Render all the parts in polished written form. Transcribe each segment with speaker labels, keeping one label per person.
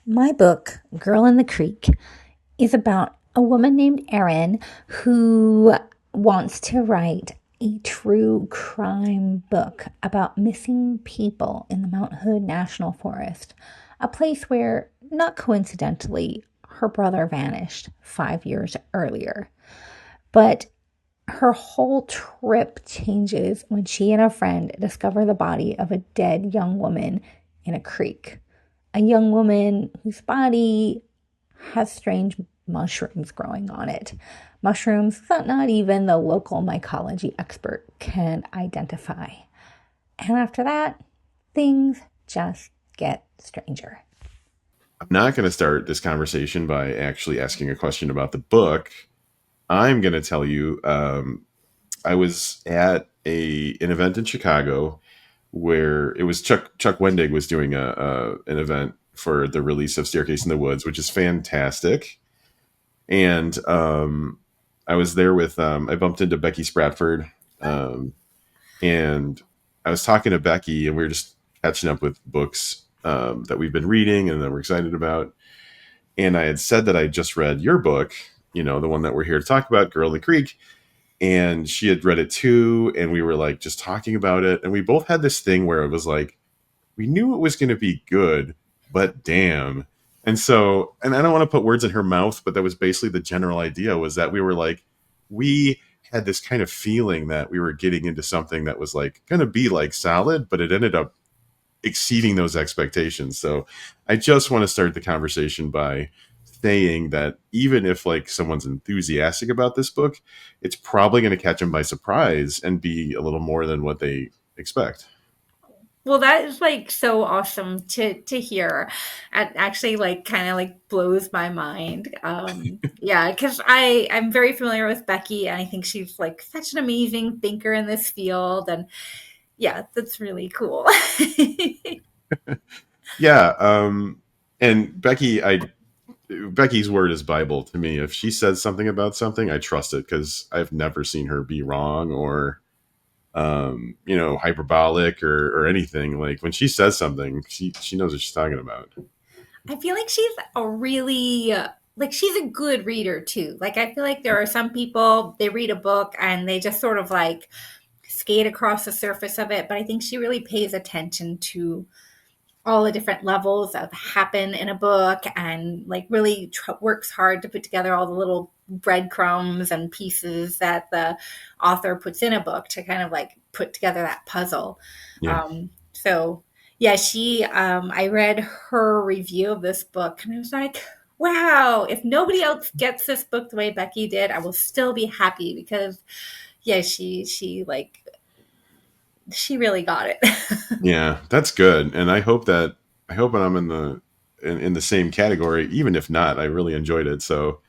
Speaker 1: My book, Girl in the Creek, is about a woman named Erin who wants to write a true crime book about missing people in the Mount Hood National Forest, a place where, not coincidentally, her brother vanished 5 years earlier. But her whole trip changes when she and a friend discover the body of a dead young woman in a creek. A young woman whose body has strange mushrooms growing on it. Mushrooms that not even the local mycology expert can identify. And after that, things just get stranger.
Speaker 2: I'm not going to start this conversation by actually asking a question about the book. I'm going to tell you I was at an event in Chicago where it was Chuck Wendig was doing an event for the release of Staircase in the Woods, which is fantastic. And I was there with I bumped into Becky Spratford, um, and I was talking to Becky, and we were just catching up with books that we've been reading and that we're excited about. And I had said that I just read your book, the one that we're here to talk about, Girl in the Creek, and she had read it too, and we were like just talking about it, and we both had this thing where it was like we knew it was going to be good, but damn. And I don't want to put words in her mouth, but that was basically the general idea, was that we were like, we had this kind of feeling that we were getting into something that was like going to be like solid, but it ended up exceeding those expectations. So I just want to start the conversation by saying that even if like someone's enthusiastic about this book, it's probably going to catch them by surprise and be a little more than what they expect.
Speaker 3: Well, that is like so awesome to hear. It actually like kind of like blows my mind. Yeah, because I'm very familiar with Becky, and I think she's like such an amazing thinker in this field, and yeah, that's really cool.
Speaker 2: Yeah, and Becky's word is Bible to me. If she says something about something, I trust it because I've never seen her be wrong or hyperbolic or anything. Like when she says something, she knows what she's talking about.
Speaker 3: I feel like she's a really like she's a good reader too. Like I feel like there are some people they read a book and they just sort of like skate across the surface of it, but I think she really pays attention to all the different levels that happen in a book and like really works hard to put together all the little breadcrumbs and pieces that the author puts in a book to kind of like put together that puzzle.
Speaker 2: Yeah.
Speaker 3: So yeah, I read her review of this book and I was like, wow, if nobody else gets this book the way Becky did, I will still be happy because yeah, she really got it.
Speaker 2: Yeah, that's good. And I hope I'm in the same category, even if not, I really enjoyed it. So,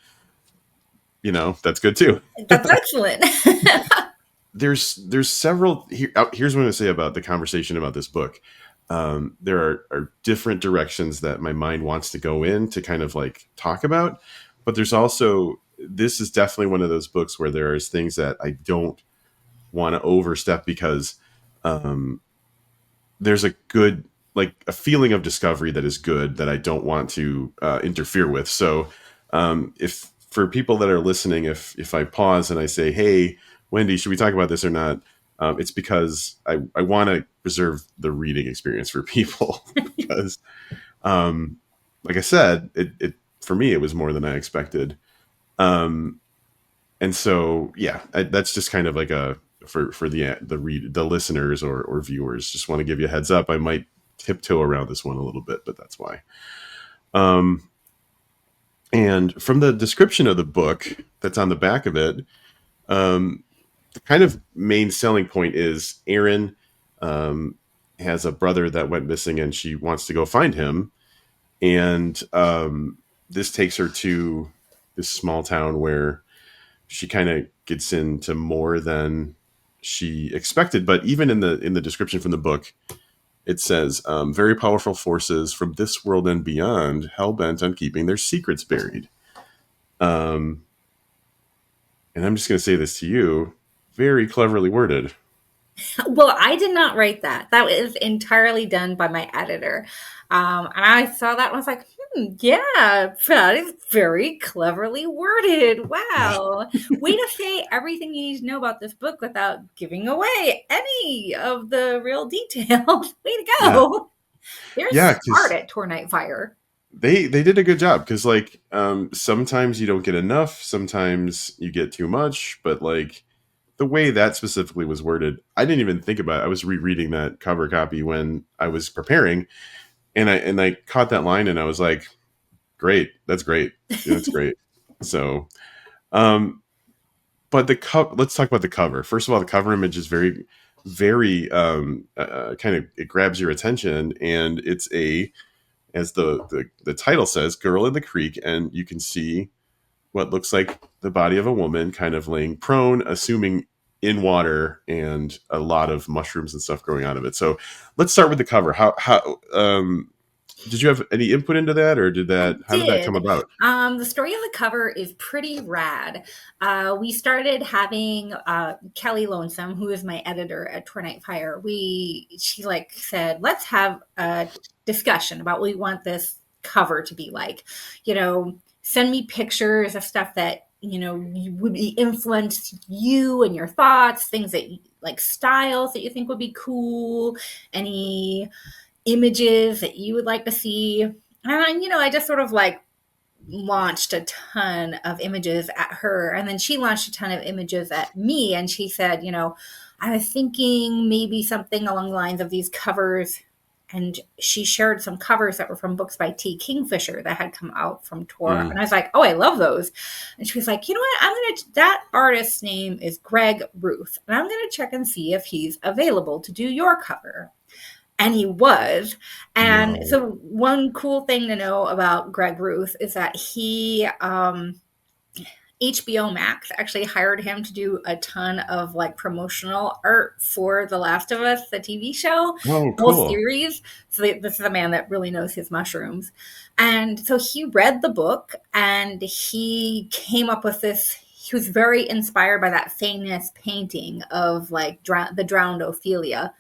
Speaker 2: that's good too.
Speaker 3: That's excellent.
Speaker 2: There's several here's what I'm going to say about the conversation about this book. There are different directions that my mind wants to go in to kind of like talk about, but there's also this is definitely one of those books where there is things that I don't want to overstep because um, there's a good like a feeling of discovery that is good that I don't want to interfere with. So if for people that are listening, if I pause and I say, "Hey, Wendy, should we talk about this or not?" It's because I want to preserve the reading experience for people because, um, like I said, it for me it was more than I expected. Um, and so yeah, that's just kind of like a for the listeners or viewers. Just want to give you a heads up. I might tiptoe around this one a little bit, but that's why. Um, and from the description of the book that's on the back of it, the kind of main selling point is Erin um, has a brother that went missing, and she wants to go find him. And this takes her to this small town where she kind of gets into more than she expected. But even in the description from the book, it says very powerful forces from this world and beyond, hell bent on keeping their secrets buried. And I'm just going to say this to you, very cleverly worded.
Speaker 3: Well, I did not write that. That was entirely done by my editor. And I saw that and I was like, yeah, that is very cleverly worded. Wow. Way to say everything you need to know about this book without giving away any of the real details. Way to
Speaker 2: Yeah,
Speaker 3: go. They're
Speaker 2: yeah,
Speaker 3: smart
Speaker 2: because
Speaker 3: at Tornite Fire.
Speaker 2: they did a good job. Because like sometimes you don't get enough, sometimes you get too much, but like the way that specifically was worded, I didn't even think about it. I was rereading that cover copy when I was preparing, and I caught that line, and I was like, great, that's great, yeah, that's great. So, um, but let's talk about the cover. First of all, the cover image is very, very kind of, it grabs your attention, and it's a, as the title says, girl in the creek, and you can see what looks like the body of a woman kind of laying prone, assuming in water, and a lot of mushrooms and stuff growing out of it. So let's start with the cover. How did you have any input into that, or how did that come
Speaker 3: Did.
Speaker 2: about?
Speaker 3: The story of the cover is pretty rad. We started having Kelly Lonesome, who is my editor at Tornite Fire. She like said, let's have a discussion about what we want this cover to be like. You know, send me pictures of stuff that you would be influenced you and your thoughts, things that like styles that you think would be cool, any images that you would like to see. And I just sort of like launched a ton of images at her, and then she launched a ton of images at me, and she said, I was thinking maybe something along the lines of these covers. And she shared some covers that were from books by T. Kingfisher that had come out from Tor.
Speaker 2: Mm,
Speaker 3: And I was like, oh, I love those. And she was like, you know what? That artist's name is Greg Ruth. And I'm going to check and see if he's available to do your cover. And he was. And
Speaker 2: no.
Speaker 3: so one cool thing to know about Greg Ruth is that HBO Max actually hired him to do a ton of like promotional art for The Last of Us, the TV show,
Speaker 2: Oh,
Speaker 3: whole
Speaker 2: cool.
Speaker 3: series. So this is a man that really knows his mushrooms. And so he read the book and he came up with this. He was very inspired by that famous painting of like the drowned Ophelia.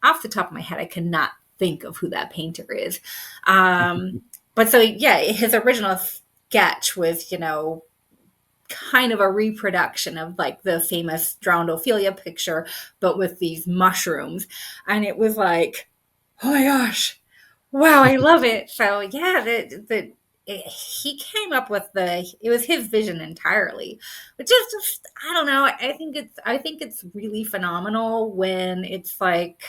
Speaker 3: Off the top of my head, I cannot think of who that painter is. But so, yeah, his original sketch was, kind of a reproduction of like the famous drowned Ophelia picture, but with these mushrooms. And it was like, oh my gosh, wow, I love it. So, yeah, he came up with it was his vision entirely, which is just, I don't know. I think it's really phenomenal when it's like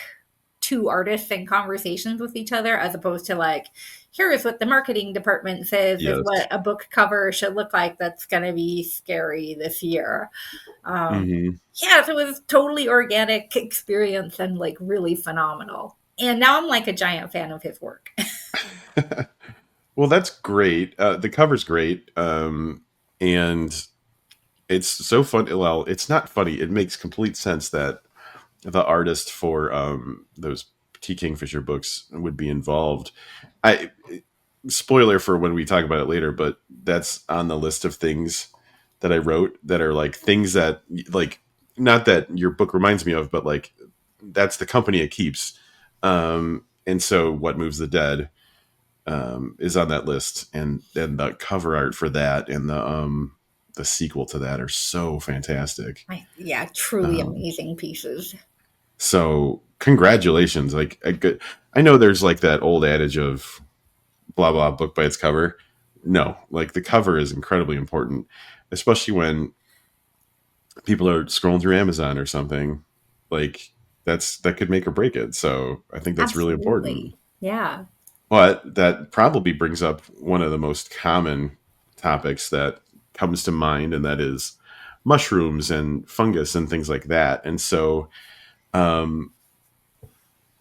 Speaker 3: two artists in conversations with each other, as opposed to like, here is what the marketing department says is
Speaker 2: Yes.
Speaker 3: what a book cover should look like that's going to be scary this year. um
Speaker 2: Hmm.
Speaker 3: yeah, so it was totally organic experience and like really phenomenal, and now I'm like a giant fan of his work.
Speaker 2: Well, that's great. The cover's great, and it's so fun. Well, it's not funny. It makes complete sense that the artist for those T. Kingfisher books would be involved. I Spoiler for when we talk about it later, but that's on the list of things that I wrote that are like things that like, not that your book reminds me of, but like that's the company it keeps. And so, What Moves the Dead is on that list, and then the cover art for that and the sequel to that are so fantastic.
Speaker 3: Yeah, truly
Speaker 2: Um,
Speaker 3: amazing pieces.
Speaker 2: so congratulations! Like I know there's like that old adage of blah blah book by its cover. No, like the cover is incredibly important, especially when people are scrolling through Amazon or something. Like that could make or break it. So I think that's really important.
Speaker 3: Absolutely. Yeah.
Speaker 2: But that probably brings up one of the most common topics that comes to mind, and that is mushrooms and fungus and things like that. And so um,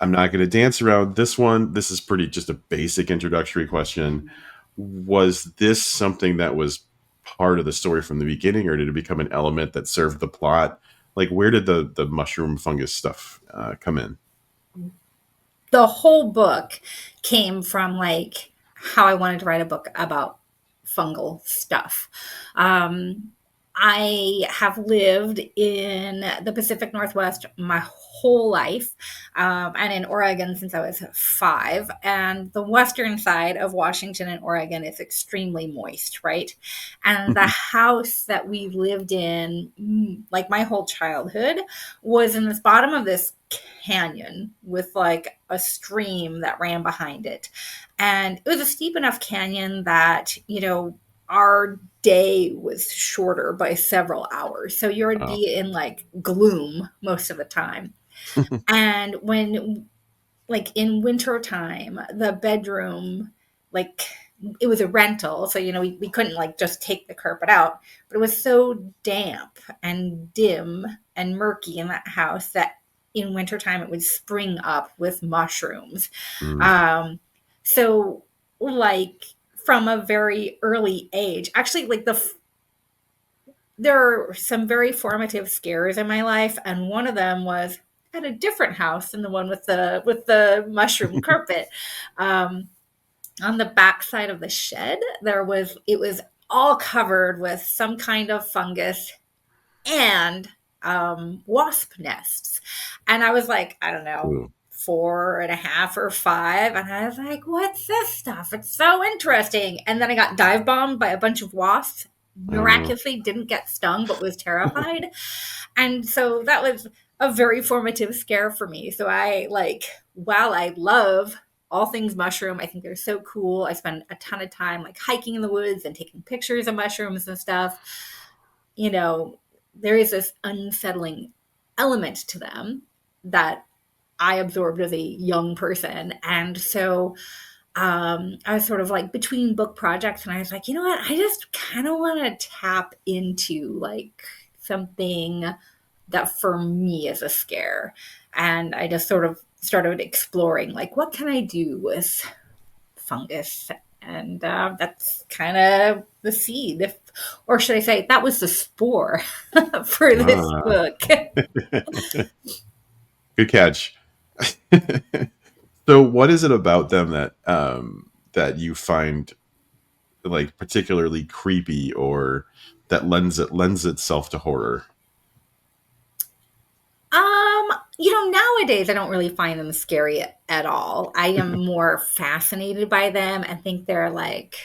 Speaker 2: I'm not going to dance around this one. This is pretty just a basic introductory question. Was this something that was part of the story from the beginning, or did it become an element that served the plot? Like, where did the mushroom fungus stuff come in?
Speaker 3: The whole book came from like how I wanted to write a book about fungal stuff. Um, I have lived in the Pacific Northwest my whole life, and in Oregon since I was 5. And the western side of Washington and Oregon is extremely moist, right? And the house that we lived in, like my whole childhood, was in the bottom of this canyon with like a stream that ran behind it. And it was a steep enough canyon that, our day was shorter by several hours. So you would
Speaker 2: Wow.
Speaker 3: be in like gloom most of the time. And when, like in winter time, the bedroom, like it was a rental. So, we couldn't like just take the carpet out, but it was so damp and dim and murky in that house that in wintertime it would spring up with mushrooms.
Speaker 2: Mm.
Speaker 3: So, like, from a very early age, actually, like there are some very formative scares in my life, and one of them was at a different house than the one with the mushroom carpet. Um, on the back side of the shed, it was all covered with some kind of fungus and wasp nests. And I was like, I don't know,
Speaker 2: Ooh.
Speaker 3: 4.5 or 5. And I was like, what's this stuff? It's so interesting. And then I got dive bombed by a bunch of wasps.
Speaker 2: Oh no.
Speaker 3: Miraculously didn't get stung, but was terrified. And so that was a very formative scare for me. So while I love all things mushroom, I think they're so cool. I spend a ton of time like hiking in the woods and taking pictures of mushrooms and stuff. There is this unsettling element to them that I absorbed as a young person. And so I was sort of like between book projects, and I was like, you know what? I just kind of want to tap into like something that for me is a scare. And I just sort of started exploring like, what can I do with fungus? And that's kind of the seed, or should I say, that was the spore for this
Speaker 2: Ah.
Speaker 3: book.
Speaker 2: Good catch. So what is it about them that you find like particularly creepy, or that lends itself to horror?
Speaker 3: Nowadays I don't really find them scary at all. I am more fascinated by them and think they're like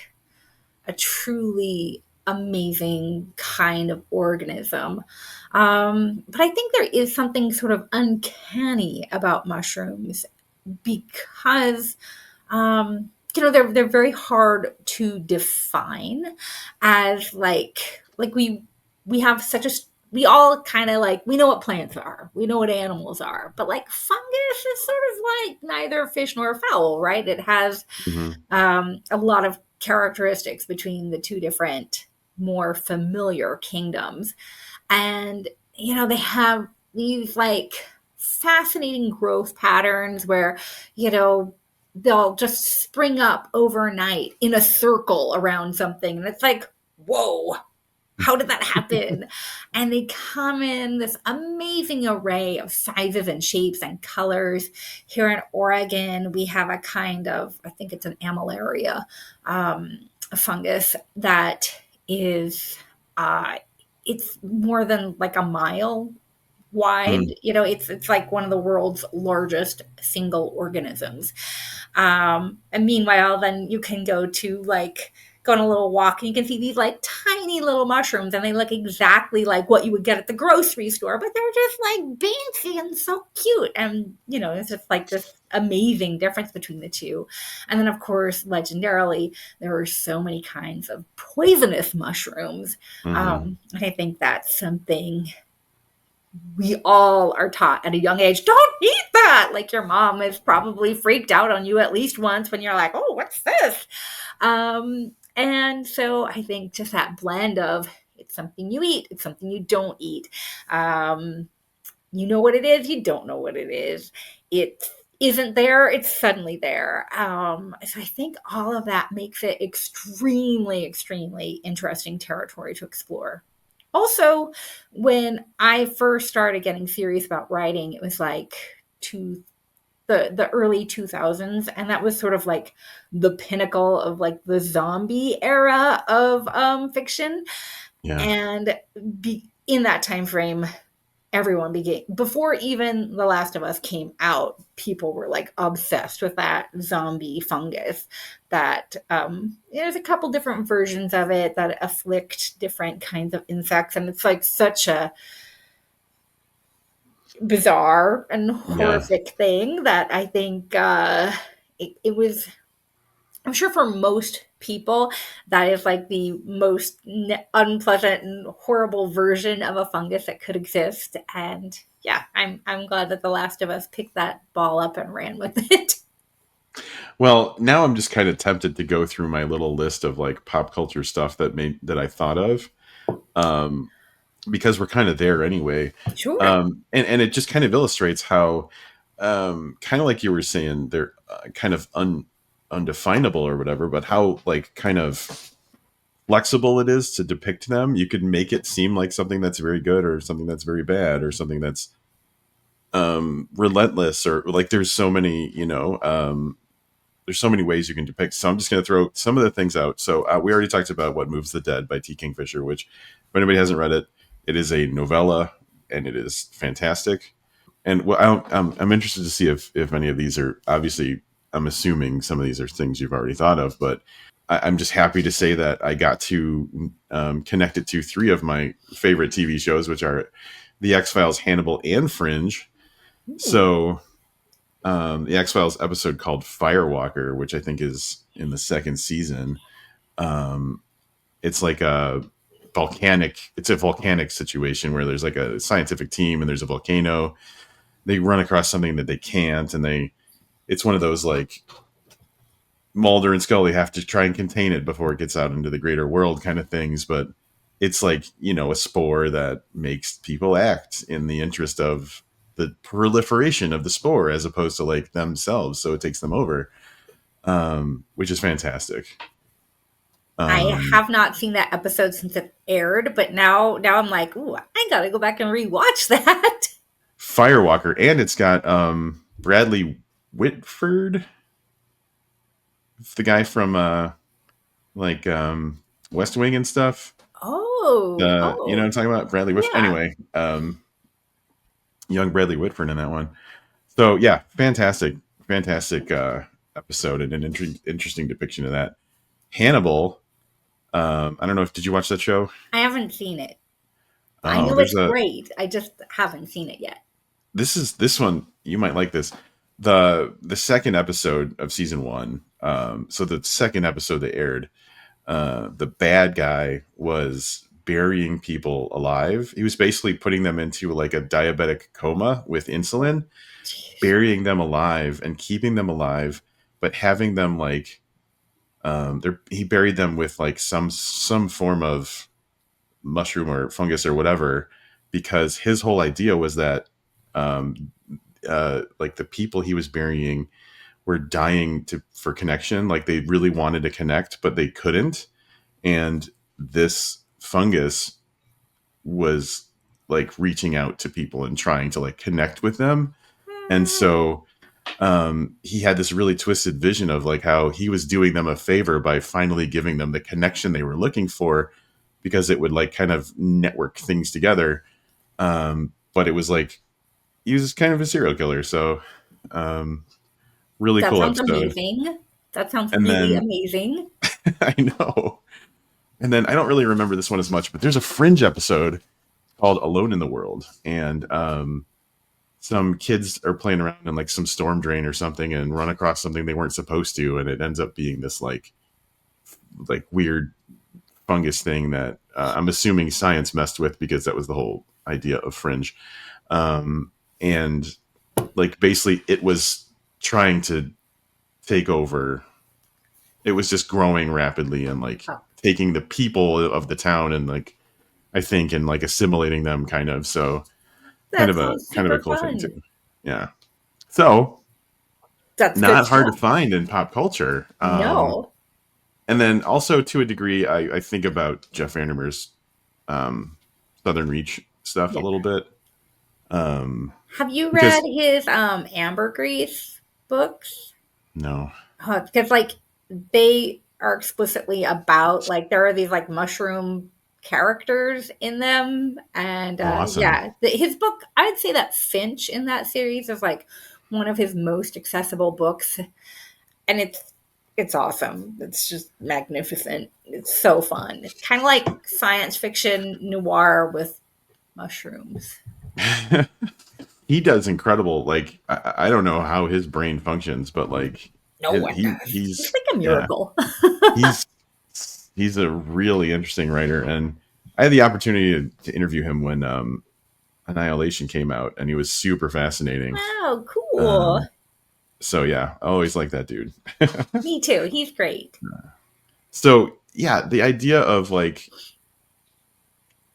Speaker 3: a truly amazing kind of organism. But I think there is something sort of uncanny about mushrooms because they're very hard to define as like we have such a we all kind of like we know what plants are, we know what animals are, but like fungus is sort of like neither fish nor fowl, right? It has
Speaker 2: Hmm.
Speaker 3: a lot of characteristics between the two different more familiar kingdoms. And they have these like fascinating growth patterns where they'll just spring up overnight in a circle around something, and it's like, whoa, how did that happen? And they come in this amazing array of sizes and shapes and colors. Here in Oregon, we have a kind of, I think it's an amalaria fungus that is, it's more than like a mile wide.
Speaker 2: Mm.
Speaker 3: It's like one of the world's largest single organisms. And meanwhile, then you can go on a little walk and you can see these like tiny little mushrooms, and they look exactly like what you would get at the grocery store, but they're just like fancy and so cute. And it's just like this amazing difference between the two. And then of course, legendarily, there are so many kinds of poisonous mushrooms.
Speaker 2: Hmm.
Speaker 3: And I think that's something we all are taught at a young age. Don't eat that. Like your mom is probably freaked out on you at least once when you're like, oh, what's this? And so I think just that blend of it's something you eat, it's something you don't eat. You know what it is, you don't know what it is. It isn't there, it's suddenly there. So I think all of that makes it extremely, extremely interesting territory to explore. Also, when I first started getting serious about writing, it was like the early 2000s, and that was sort of like the pinnacle of like the zombie era of fiction.
Speaker 2: Yeah.
Speaker 3: And in that time frame, everyone began, before even The Last of Us came out, people were like obsessed with that zombie fungus that there's a couple different versions of it that afflict different kinds of insects, and it's like such a bizarre and
Speaker 2: Yeah.
Speaker 3: horrific thing that I think it was, I'm sure for most people, that is like the most unpleasant and horrible version of a fungus that could exist. And yeah, I'm glad that The Last of Us picked that ball up and ran with it.
Speaker 2: Well, now I'm just kind of tempted to go through my little list of like pop culture stuff that I thought of, um, because we're kind of there anyway,
Speaker 3: Sure.
Speaker 2: and it just kind of illustrates how, kind of like you were saying, they're kind of undefinable or whatever, but how like kind of flexible it is to depict them. You could make it seem like something that's very good or something that's very bad or something that's relentless, or like there's so many, there's so many ways you can depict. So I'm just going to throw some of the things out. So we already talked about What Moves the Dead by T. Kingfisher, which if anybody hasn't read it, it is a novella and it is fantastic. And I'm interested to see if any of these are, obviously, I'm assuming some of these are things you've already thought of, but I'm just happy to say that I got to connect it to three of my favorite TV shows, which are The X-Files, Hannibal, and Fringe.
Speaker 3: Ooh.
Speaker 2: So the X-Files episode called Firewalker, which I think is in the second season. Um, it's like it's a volcanic situation where there's like a scientific team and there's a volcano. They run across something that they can't, and it's one of those like Mulder and Scully have to try and contain it before it gets out into the greater world kind of things. But it's like, a spore that makes people act in the interest of the proliferation of the spore as opposed to like themselves. So it takes them over, which is fantastic.
Speaker 3: I
Speaker 2: Um,
Speaker 3: have not seen that episode since it aired, but now I'm like, ooh, I gotta go back and rewatch that.
Speaker 2: Firewalker, and it's got Bradley Whitford, the guy from like West Wing and stuff.
Speaker 3: Oh,
Speaker 2: You know what
Speaker 3: oh,
Speaker 2: I'm talking about? Bradley Whitford.
Speaker 3: yeah.
Speaker 2: Anyway, young Bradley Whitford in that one. So yeah, fantastic episode and an interesting depiction of that. Hannibal. I don't know if did you watch that show?
Speaker 3: I haven't seen it. I
Speaker 2: Oh,
Speaker 3: know it's great. I just haven't seen it yet.
Speaker 2: this one you might like this. The second episode of season one. So the second episode that aired, the bad guy was burying people alive. He was basically putting them into like a diabetic coma with insulin,
Speaker 3: Jeez.
Speaker 2: burying them alive and keeping them alive, but having them like he buried them with like some form of mushroom or fungus or whatever, because his whole idea was that um, like the people he was burying were dying for connection, like they really wanted to connect but they couldn't, and this fungus was like reaching out to people and trying to like connect with them. And so he had this really twisted vision of like how he was doing them a favor by finally giving them the connection they were looking for, because it would like kind of network things together. But it was like he was kind of a serial killer. So really
Speaker 3: That
Speaker 2: cool
Speaker 3: sounds
Speaker 2: episode.
Speaker 3: amazing. That sounds
Speaker 2: And
Speaker 3: really
Speaker 2: then
Speaker 3: amazing.
Speaker 2: I know. And then I don't really remember this one as much, but there's a Fringe episode called Alone in the World. And some kids are playing around in like some storm drain or something and run across something they weren't supposed to. And it ends up being this like weird fungus thing that I'm assuming science messed with, because that was the whole idea of Fringe. And like basically it was trying to take over. It was just growing rapidly and like
Speaker 3: Oh,
Speaker 2: taking the people of the town and like I think and like assimilating them kind of. So
Speaker 3: that sounds
Speaker 2: kind of a
Speaker 3: super
Speaker 2: cool thing
Speaker 3: fun.
Speaker 2: too. Yeah. So
Speaker 3: That's good
Speaker 2: not hard to
Speaker 3: stuff.
Speaker 2: find in pop culture.
Speaker 3: No.
Speaker 2: And then also to a degree, I think about Jeff Vandermeer's um, Southern Reach stuff a
Speaker 3: Yeah.
Speaker 2: little bit,
Speaker 3: Have you read
Speaker 2: because
Speaker 3: his ambergris books?
Speaker 2: no,
Speaker 3: Because like they are explicitly about, like, there are these like mushroom characters in them. And
Speaker 2: Awesome.
Speaker 3: yeah, his book, I'd say that Finch in that series is like one of his most accessible books, and it's awesome. It's just magnificent. It's so fun. Kind of like science fiction noir with mushrooms.
Speaker 2: He does incredible. Like I don't know how his brain functions, but like
Speaker 3: No one does. It's
Speaker 2: he's
Speaker 3: like a
Speaker 2: yeah,
Speaker 3: miracle.
Speaker 2: he's he's a really interesting writer, and I had the opportunity to interview him when Annihilation came out, and he was super fascinating.
Speaker 3: Wow, cool.
Speaker 2: Um, so yeah, I always like that dude.
Speaker 3: Me too. He's great.
Speaker 2: So yeah, the idea of like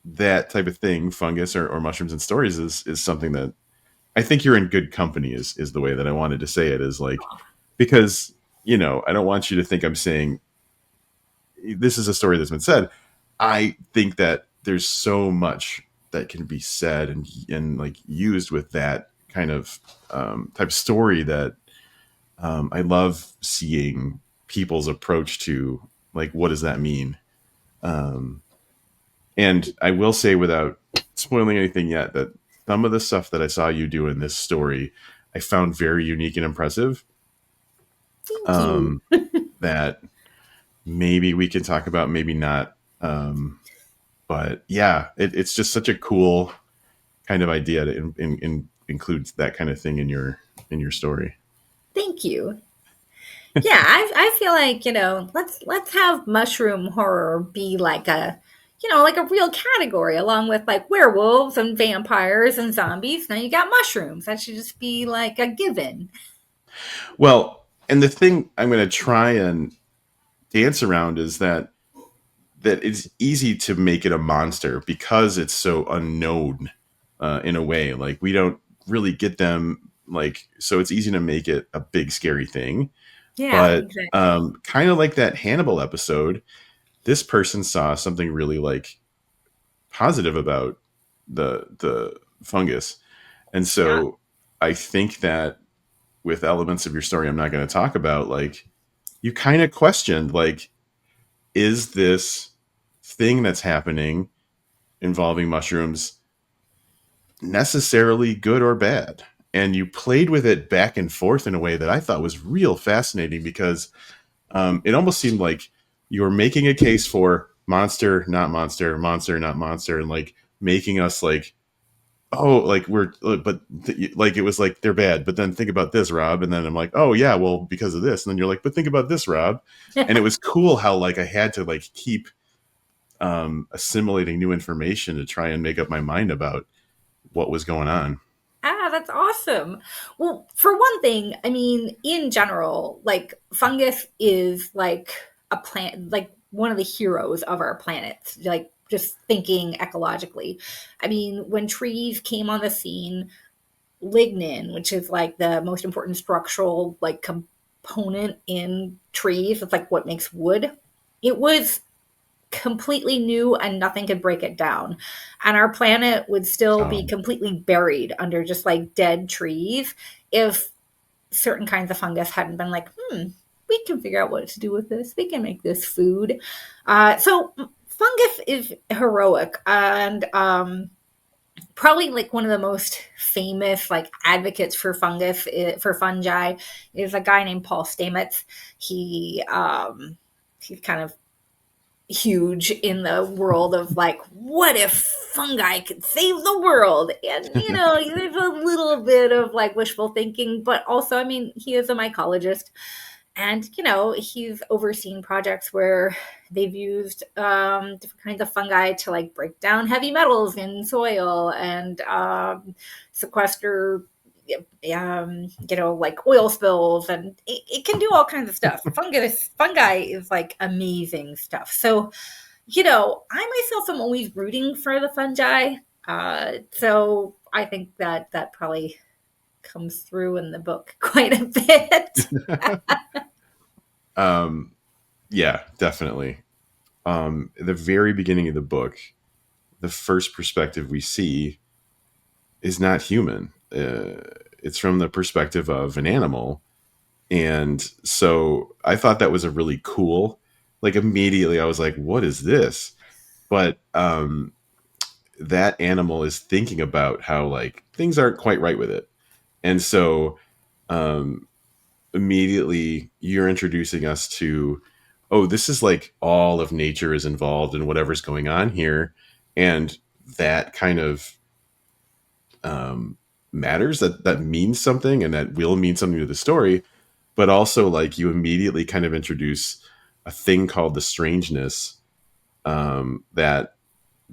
Speaker 2: that type of thing, fungus or mushrooms and stories, is something that I think you're in good company. Is the way that I wanted to say it. Is like because I don't want you to think I'm saying this is a story that's been said. I think that there's so much that can be said and like used with that kind of type of story that I love seeing people's approach to like what does that mean. Um, and I will say without spoiling anything yet that some of the stuff that I saw you do in this story, I found very unique and impressive.
Speaker 3: Thank you.
Speaker 2: Um, that maybe we can talk about, maybe not. But yeah, it's just such a cool kind of idea to include that kind of thing in your story.
Speaker 3: Thank you. Yeah, I feel like, let's have mushroom horror be like like a real category along with like werewolves and vampires and zombies. Now you got mushrooms. That should just be like a given.
Speaker 2: Well, and the thing I'm going to try and dance around is that it's easy to make it a monster because it's so unknown in a way. Like we don't really get them, like so it's easy to make it a big scary thing.
Speaker 3: Yeah,
Speaker 2: But
Speaker 3: exactly.
Speaker 2: kind of like that Hannibal episode, this person saw something really like positive about the fungus, and
Speaker 3: Yeah.
Speaker 2: so I think that with elements of your story I'm not going to talk about, like you kind of questioned like, is this thing that's happening involving mushrooms necessarily good or bad? And you played with it back and forth in a way that I thought was real fascinating because it almost seemed like you were making a case for monster, not monster, monster, not monster, and like making us like, oh, like like it was like they're bad. But then think about this, Rob. And then I'm like, oh, yeah, well, because of this. And then you're like, but think about this, Rob. And it was cool how like I had to like keep assimilating new information to try and make up my mind about what was going on.
Speaker 3: Ah, that's awesome. Well, for one thing, I mean, in general, like fungus is like a plant, like one of the heroes of our planet, like just thinking ecologically. I mean, when trees came on the scene, lignin, which is like the most important structural like component in trees, it's like what makes wood. It was completely new and nothing could break it down. And our planet would still be
Speaker 2: Um,
Speaker 3: completely buried under just like dead trees if certain kinds of fungus hadn't been like, we can figure out what to do with this. We can make this food. So fungus is heroic and probably like one of the most famous like advocates for for fungi is a guy named Paul Stamets. He's kind of huge in the world of like, what if fungi could save the world? And there's a little bit of like wishful thinking, but also, I mean, he is a mycologist, and he's overseen projects where they've used different kinds of fungi to like break down heavy metals in soil and sequester like oil spills, and it can do all kinds of stuff. Fungi is like amazing stuff. So, I myself am always rooting for the fungi. So I think that probably comes through in the book quite a bit.
Speaker 2: um, yeah, definitely. At the very beginning of the book, the first perspective we see is not human. It's from the perspective of an animal. And so I thought that was a really cool, like immediately I was like, what is this? but that animal is thinking about how like things aren't quite right with it. And so um, immediately you're introducing us to, oh, this is like all of nature is involved in whatever's going on here. And that kind of matters, that means something, and that will mean something to the story. But also like you immediately kind of introduce a thing called the strangeness, that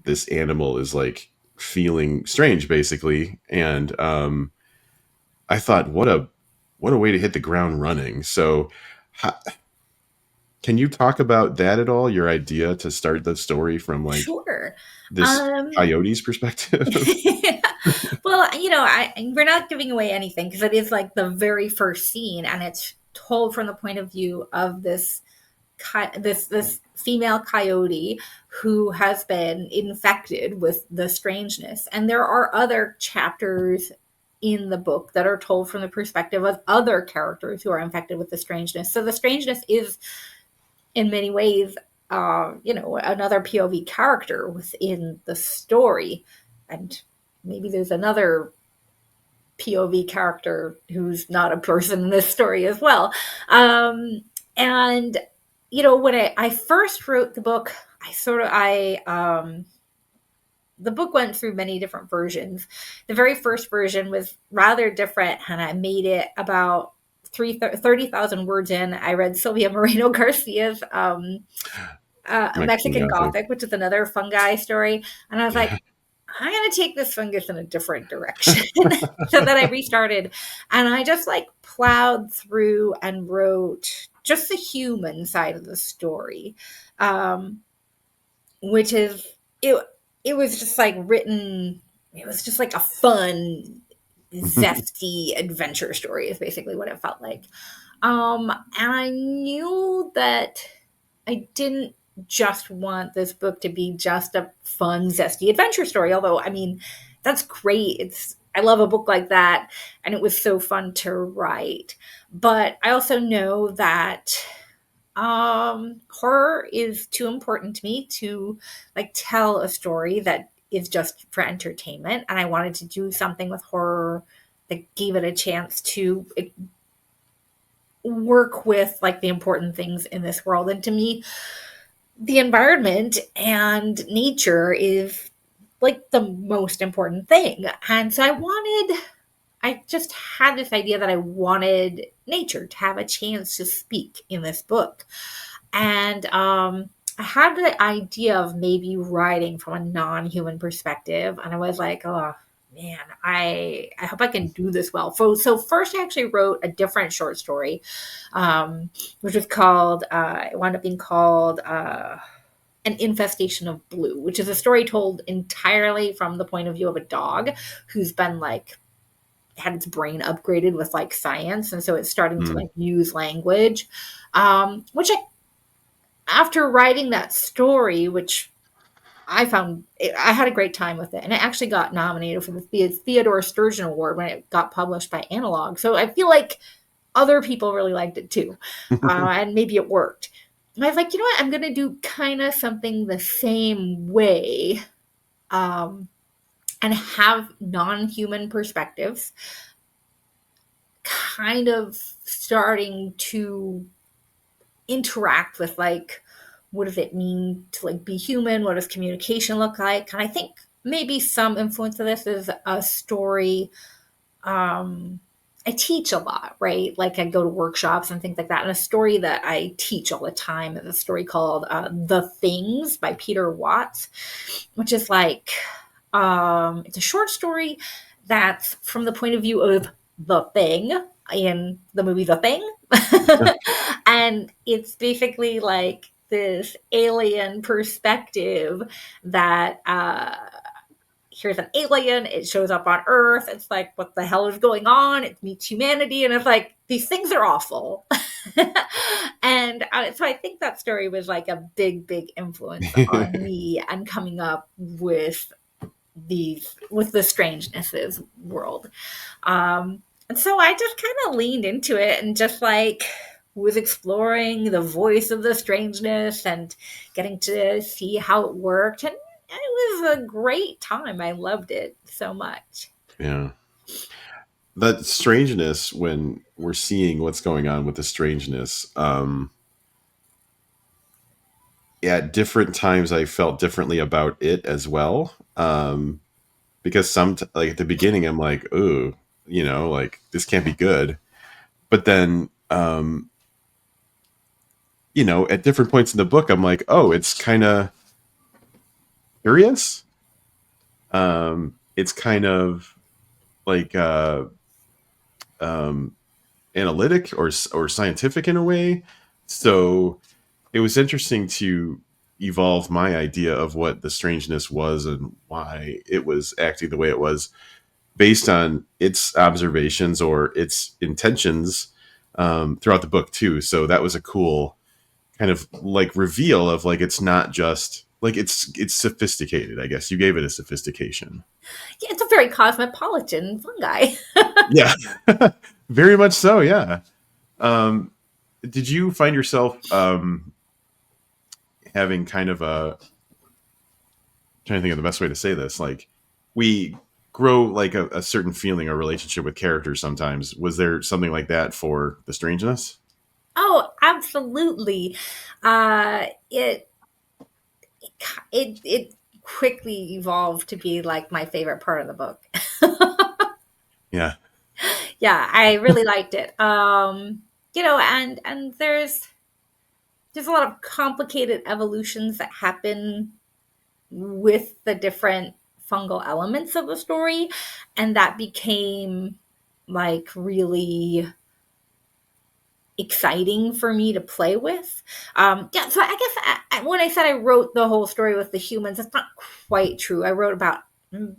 Speaker 2: this animal is like feeling strange basically. And I thought, what a way to hit the ground running. So how, can you talk about that at all, your idea to start the story from like
Speaker 3: Sure.
Speaker 2: this
Speaker 3: Um,
Speaker 2: coyote's perspective?
Speaker 3: well, we're not giving away anything because it is like the very first scene, and it's told from the point of view of this female coyote who has been infected with the strangeness. And there are other chapters in the book that are told from the perspective of other characters who are infected with the strangeness. So the strangeness is in many ways, another POV character within the story. And maybe there's another POV character who's not a person in this story as well. And, when I first wrote the book, the book went through many different versions. The very first version was rather different, and I made it about 30,000 words in. I read Sylvia Moreno Garcia's
Speaker 2: Mexican
Speaker 3: Mexican
Speaker 2: Gothic.
Speaker 3: Gothic, which is another fungi story. And I was like, I'm going to take this fungus in a different direction. So then I restarted, and I just like plowed through and wrote just the human side of the story, which is, it was just like written, it was just like a fun, zesty adventure story is basically what it felt like. And I knew that I didn't just want this book to be just a fun, zesty adventure story. Although, I mean, that's great. I love a book like that, and it was so fun to write. But I also know that horror is too important to me to like tell a story that is just for entertainment, and I wanted to do something with horror that gave it a chance to work with like the important things in this world. And to me, the environment and nature is like the most important thing. And so I just had this idea that I wanted nature to have a chance to speak in this book. And I had the idea of maybe writing from a non-human perspective. And I was like, oh, man, I hope I can do this well. So first, I actually wrote a different short story, which was called, it wound up being called An Infestation of Blue, which is a story told entirely from the point of view of a dog who's been like, had its brain upgraded with like science. And so it's starting to like use language, which after writing that story, which I found I had a great time with it, and it actually got nominated for the Theodore Sturgeon Award when it got published by Analog. So I feel like other people really liked it too, and maybe it worked. And I was like, you know what? I'm going to do kind of something the same way, and have non-human perspectives, kind of starting to interact with like, what does it mean to like be human? What does communication look like? And I think maybe some influence of this is a story. I teach a lot, right? Like I go to workshops and things like that. And a story that I teach all the time is a story called The Things by Peter Watts, which is like, it's a short story that's from the point of view of the thing in the movie The Thing. And it's basically like this alien perspective that here's an alien, it shows up on Earth, it's like, what the hell is going on? It meets humanity, and it's like, these things are awful. And so I think that story was like a big influence on me and coming up with the Strangenesses world. And so I just kind of leaned into it and just like was exploring the voice of the strangeness and getting to see how it worked. And it was a great time. I loved it so much.
Speaker 2: Yeah. That strangeness, when we're seeing what's going on with the strangeness, at different times I felt differently about it as well. Because like at the beginning, I'm like, oh, like this can't be good. But then, at different points in the book, I'm like, oh, it's kind of curious. It's kind of like um, analytic or scientific in a way. So it was interesting to evolve my idea of what the strangeness was and why it was acting the way it was based on its observations or its intentions throughout the book too. So that was a cool kind of like reveal of like it's not just like it's sophisticated. I guess you gave it a sophistication.
Speaker 3: Yeah, it's a very cosmopolitan fungi.
Speaker 2: Yeah, very much so. Yeah. Um, did you find yourself having kind of a trying to think of the best way to say this? Like we grow like a certain feeling or relationship with characters sometimes. Was there something like that for the strangeness?
Speaker 3: Oh, absolutely. It it quickly evolved to be like my favorite part of the book.
Speaker 2: Yeah.
Speaker 3: Yeah, I really liked it. And there's a lot of complicated evolutions that happen with the different fungal elements of the story, and that became like really exciting for me to play with. Yeah, so I guess when I said I wrote the whole story with the humans, that's not quite true. I wrote about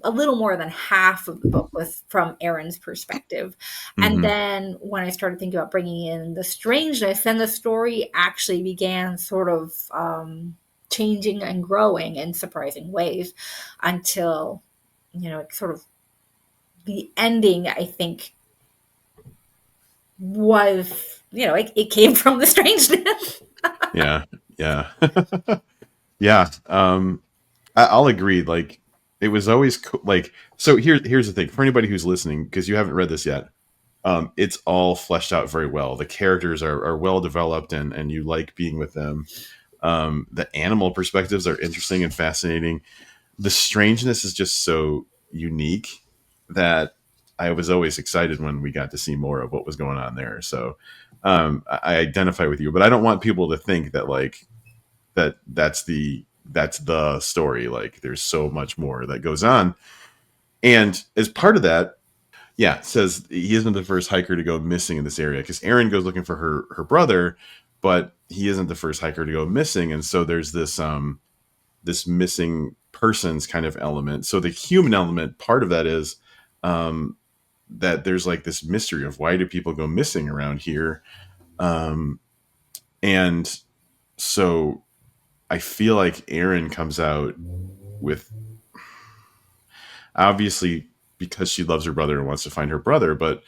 Speaker 3: a little more than half of the book was from Erin's perspective. And
Speaker 2: Hmm.
Speaker 3: then when I started thinking about bringing in the strangeness, then the story actually began sort of changing and growing in surprising ways until, sort of the ending, I think, was, it came from the strangeness.
Speaker 2: Yeah. Yeah. Yeah. I'll agree. Like it was always like so. Here's the thing for anybody who's listening because you haven't read this yet. It's all fleshed out very well. The characters are well developed, and you like being with them. The animal perspectives are interesting and fascinating. The strangeness is just so unique that I was always excited when we got to see more of what was going on there. So I identify with you, but I don't want people to think that like that's the story. Like there's so much more that goes on. And as part of that, yeah, it says he isn't the first hiker to go missing in this area because Erin goes looking for her brother, but he isn't the first hiker to go missing. And so there's this missing persons kind of element. So the human element, part of that is um, that there's like this mystery of why do people go missing around here, um, and so I feel like Erin comes out with obviously because she loves her brother and wants to find her brother, but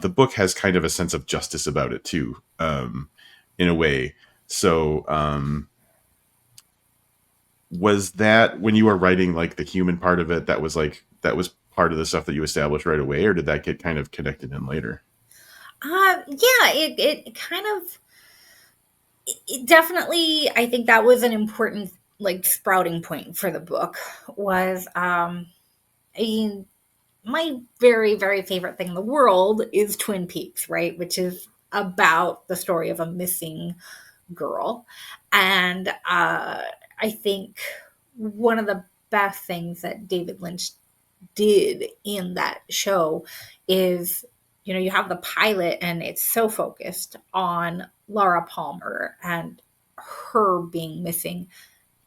Speaker 2: the book has kind of a sense of justice about it too, in a way. So was that when you were writing like the human part of it, that was part of the stuff that you established right away, or did that get kind of connected in later?
Speaker 3: Yeah, it kind of, it definitely, I think that was an important like sprouting point for the book was, I mean, my very, very favorite thing in the world is Twin Peaks, right? Which is about the story of a missing girl. And I think one of the best things that David Lynch did in that show is, you have the pilot and it's so focused on Laura Palmer and her being missing.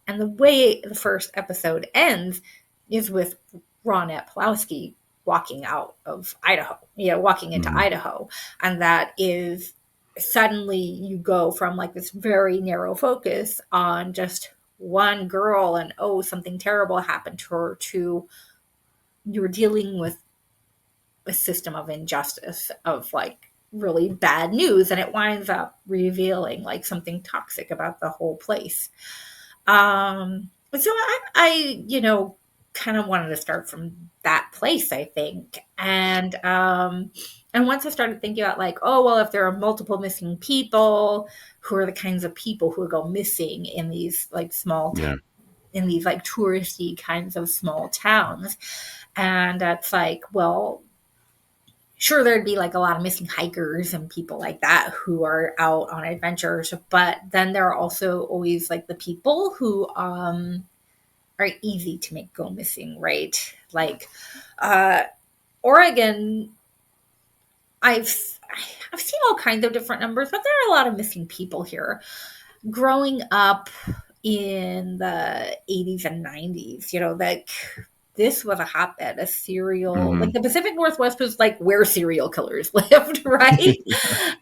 Speaker 3: And the way the first episode ends is with Ronette Pulowski walking out of Idaho, walking into
Speaker 2: Mm-hmm.
Speaker 3: Idaho. And that is suddenly you go from like this very narrow focus on just one girl and oh, something terrible happened to her to you're dealing with a system of injustice of like really bad news, and it winds up revealing like something toxic about the whole place. But so I kind of wanted to start from that place, I think. And once I started thinking about like, oh, well, if there are multiple missing people, who are the kinds of people who go missing in these like
Speaker 2: Yeah.
Speaker 3: in these like touristy kinds of small towns? And that's like, well, sure, there'd be like a lot of missing hikers and people like that who are out on adventures, but then there are also always like the people who are easy to make go missing, right? Like uh Oregon, I've I've seen all kinds of different numbers, but there are a lot of missing people here. Growing up in the 80s and 90s, like this was a hotbed of serial, like
Speaker 2: Hmm.
Speaker 3: the Pacific Northwest was like where serial killers lived, right?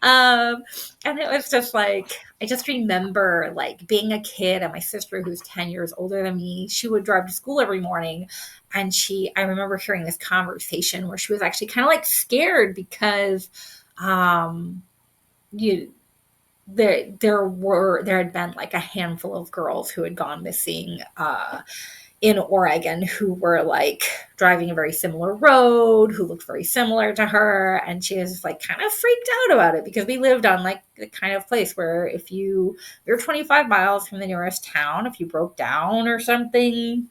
Speaker 3: um, and it was just like, I just remember like being a kid, and my sister, who's 10 years older than me, she would drive to school every morning. And I remember hearing this conversation where she was actually kind of like scared because, um, you, there had been like a handful of girls who had gone missing in Oregon, who were like driving a very similar road, who looked very similar to her, and she was just like kind of freaked out about it because we lived on like the kind of place where if you're 25 miles from the nearest town, if you broke down or something,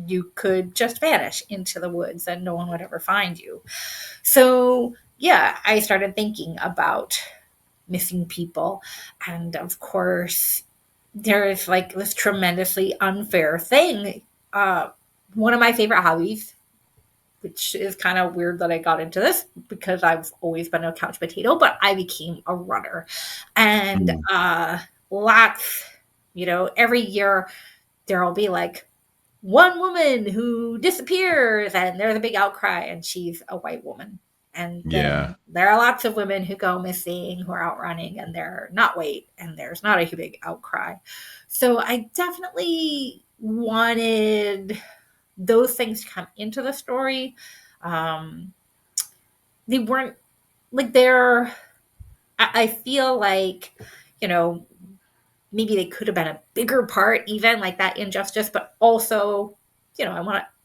Speaker 3: you could just vanish into the woods and no one would ever find you. So yeah, I started thinking about missing people. And of course, there is like this tremendously unfair thing. Uh, One of my favorite hobbies, which is kind of weird that I got into this because I've always been a couch potato, but I became a runner. And
Speaker 2: Mm.
Speaker 3: lots, every year there'll be like one woman who disappears and there's a big outcry, and she's a white woman. And
Speaker 2: Yeah.
Speaker 3: then there are lots of women who go missing, who are out running, and they're not white, and there's not a big outcry. So I definitely wanted those things to come into the story. Um, they weren't like I feel like, you know, maybe they could have been a bigger part, even like that injustice, but also,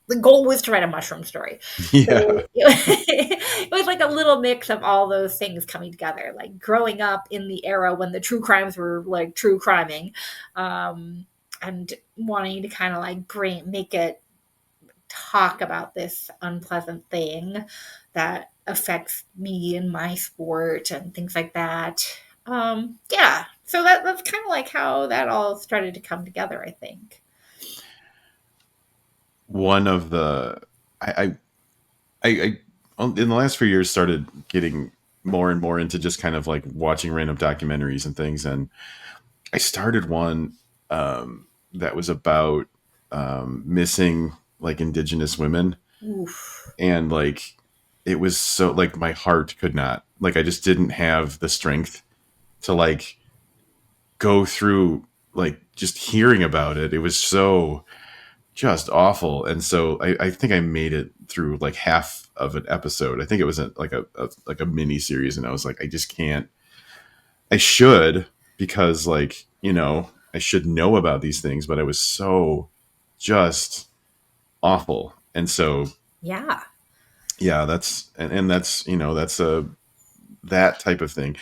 Speaker 3: the goal was to write a mushroom story.
Speaker 2: Yeah.
Speaker 3: So it was like a little mix of all those things coming together, like growing up in the era when the true crimes were like true criming, and wanting to kind of like make it talk about this unpleasant thing that affects me and my sport and things like that. Yeah, so that's kind of like how that all started to come together, I think.
Speaker 2: One of the in the last few years started getting more and more into just kind of like watching random documentaries and things, and I started one that was about missing like indigenous women,
Speaker 3: Oof.
Speaker 2: and like it was so like my heart could not, like I just didn't have the strength to like go through like just hearing about it. It was so just awful. And so I think I made it through like half of an episode. I think it was like a mini series, and I was like, I just can't. I should, because like I should know about these things, but I was so just awful. And so
Speaker 3: Yeah.
Speaker 2: yeah, and that's that's a that type of thing.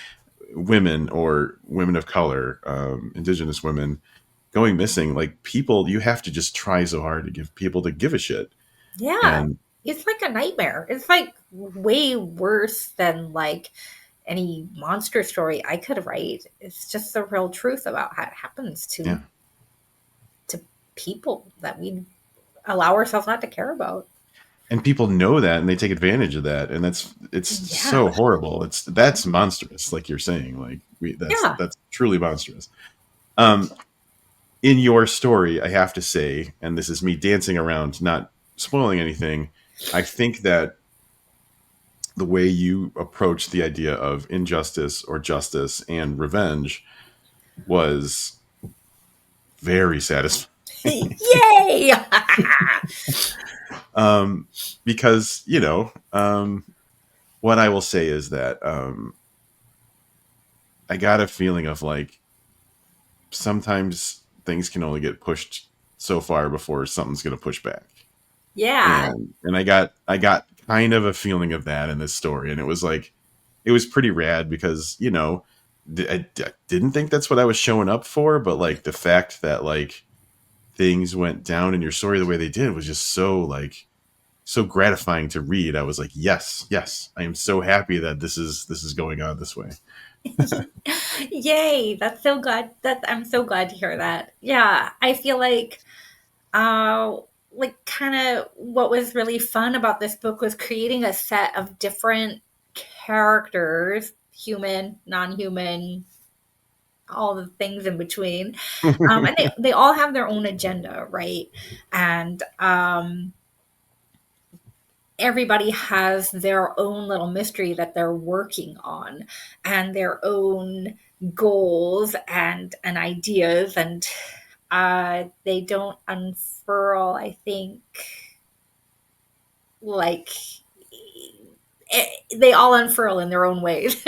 Speaker 2: Women or women of color, indigenous women going missing, like people, you have to just try so hard to give people to give a shit.
Speaker 3: Yeah.
Speaker 2: And
Speaker 3: It's like a nightmare. It's like way worse than like any monster story I could write. It's just the real truth about how it happens
Speaker 2: yeah,
Speaker 3: to people that we allow ourselves not to care about.
Speaker 2: and people know that and they take advantage of that, and it's
Speaker 3: Yeah.
Speaker 2: so horrible. That's monstrous, like you're saying, like
Speaker 3: Yeah.
Speaker 2: that's truly monstrous. um in your story, I have to say, and this is me dancing around not spoiling anything, I think that the way you approach the idea of injustice or justice and revenge was very satisfying.
Speaker 3: Yay!
Speaker 2: um because what I will say is that I got a feeling of like sometimes things can only get pushed so far before something's going to push back.
Speaker 3: Yeah.
Speaker 2: And I got kind of a feeling of that in this story, and it was like it was pretty rad because I didn't think that's what I was showing up for, but like the fact that like things went down in your story the way they did was just so like so gratifying to read. I was like, yes, yes, I am so happy that this is going on this way.
Speaker 3: Yay. That's so glad that I'm so glad to hear that. Yeah. I feel uh like kind of what was really fun about this book was creating a set of different characters, human, non-human, all the things in between. And they all have their own agenda, right? And everybody has their own little mystery that they're working on and their own goals and ideas, and they don't unfurl, I think, like they all unfurl in their own ways.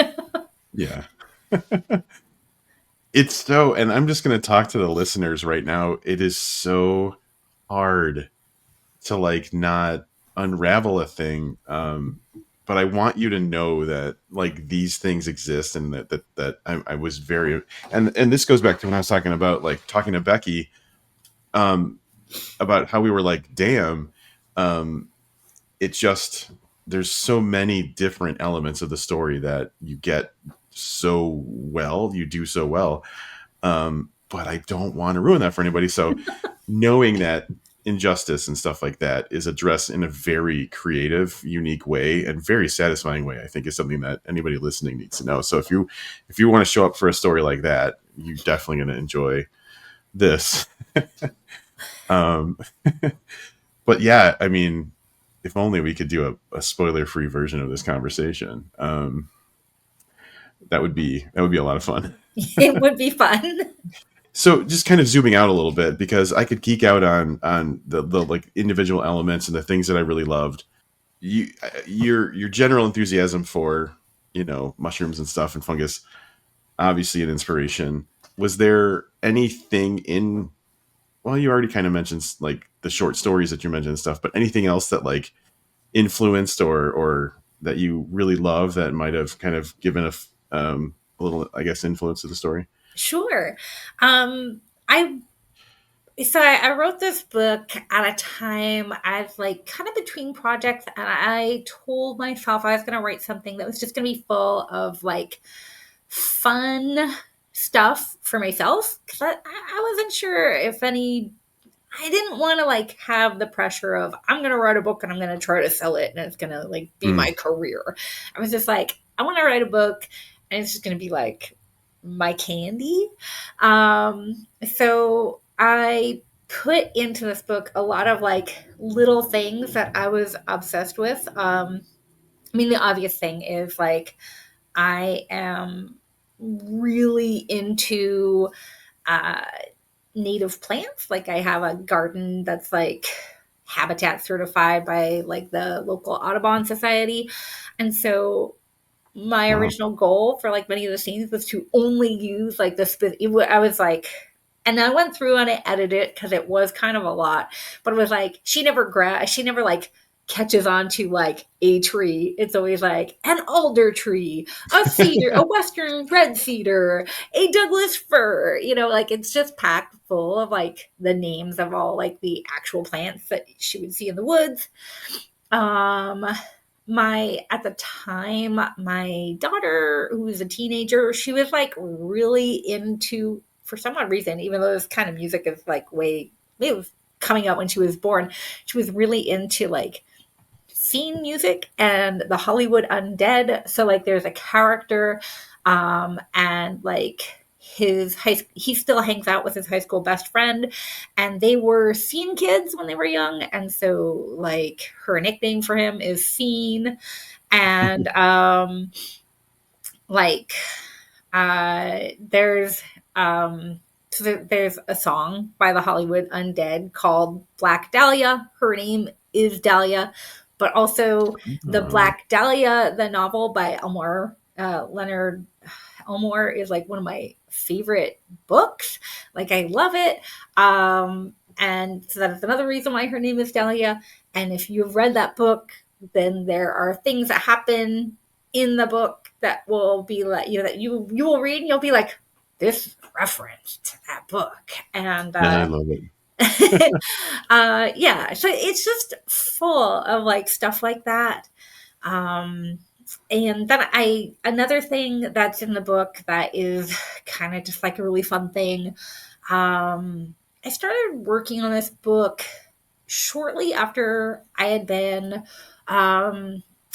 Speaker 2: Yeah. It's so, and I'm just going to talk to the listeners right now. It is so hard to like not unravel a thing. But I want you to know that like these things exist, and that I was very, and this goes back to when I was talking about like talking to Becky, um, about how we were like, damn, um, it just there's so many different elements of the story that you get so well, you do so well. But I don't want to ruin that for anybody. So knowing that injustice and stuff like that is addressed in a very creative, unique way and very satisfying way, I think is something that anybody listening needs to know. So if you want to show up for a story like that, you're definitely going to enjoy this. um, but yeah, I mean, if only we could do a spoiler-free version of this conversation. That would be a lot of fun.
Speaker 3: It would be fun.
Speaker 2: So just kind of zooming out a little bit, because I could geek out on the like individual elements and the things that I really loved. Your general enthusiasm for mushrooms and stuff and fungus, obviously an inspiration. Was there anything in, well, you already kind of mentioned like the short stories that you mentioned and stuff, but anything else that like influenced or that you really love that might have kind of given a little, I guess, influence to the story?
Speaker 3: Sure. I So I wrote this book at a time I was like kind of between projects, and I told myself I was going to write something that was just going to be full of like fun stuff for myself, because I wasn't sure if any. I didn't want to like have the pressure of I'm going to write a book and I'm going to try to sell it and it's going to like be
Speaker 2: Mm.
Speaker 3: my career. I was just like, I want to write a book and it's just going to be like my candy. So I put into this book a lot of like little things that I was obsessed with. I mean, the obvious thing is like I am really into uh, native plants. Like I have a garden that's like habitat certified by like the local Audubon Society. And so my
Speaker 2: Wow.
Speaker 3: original goal for like many of the scenes was to only use like I was like, and I went through and I edited it because it was kind of a lot, but it was like she never like catches on to like a tree. It's always like an alder tree, a cedar, a western red cedar, a Douglas fir. Like it's just packed full of like the names of all like the actual plants that she would see in the woods. Um, my At the time, my daughter, who was a teenager, she was like really into, for some odd reason, even though this kind of music is like way it was coming out when she was born, she was really into like scene music and the Hollywood Undead. So like there's a character, and like he still hangs out with his high school best friend, and they were scene kids when they were young, and so like her nickname for him is Scene. And like there's there's a song by the Hollywood Undead called Black Dahlia. Her name is Dahlia, but also the
Speaker 2: Oh,
Speaker 3: Black Dahlia, the novel by Elmore Leonard Elmore is like one of my favorite books. Like I love it. And so that's another reason why her name is Dahlia. And if you've read that book, then there are things that happen in the book that will be like, that you will read and you'll be like, this referenced that book. And
Speaker 2: I love it.
Speaker 3: yeah, so it's just full of like stuff like that. Um, and then another thing that's in the book that is kind of just like a really fun thing. I started working on this book shortly after I had been,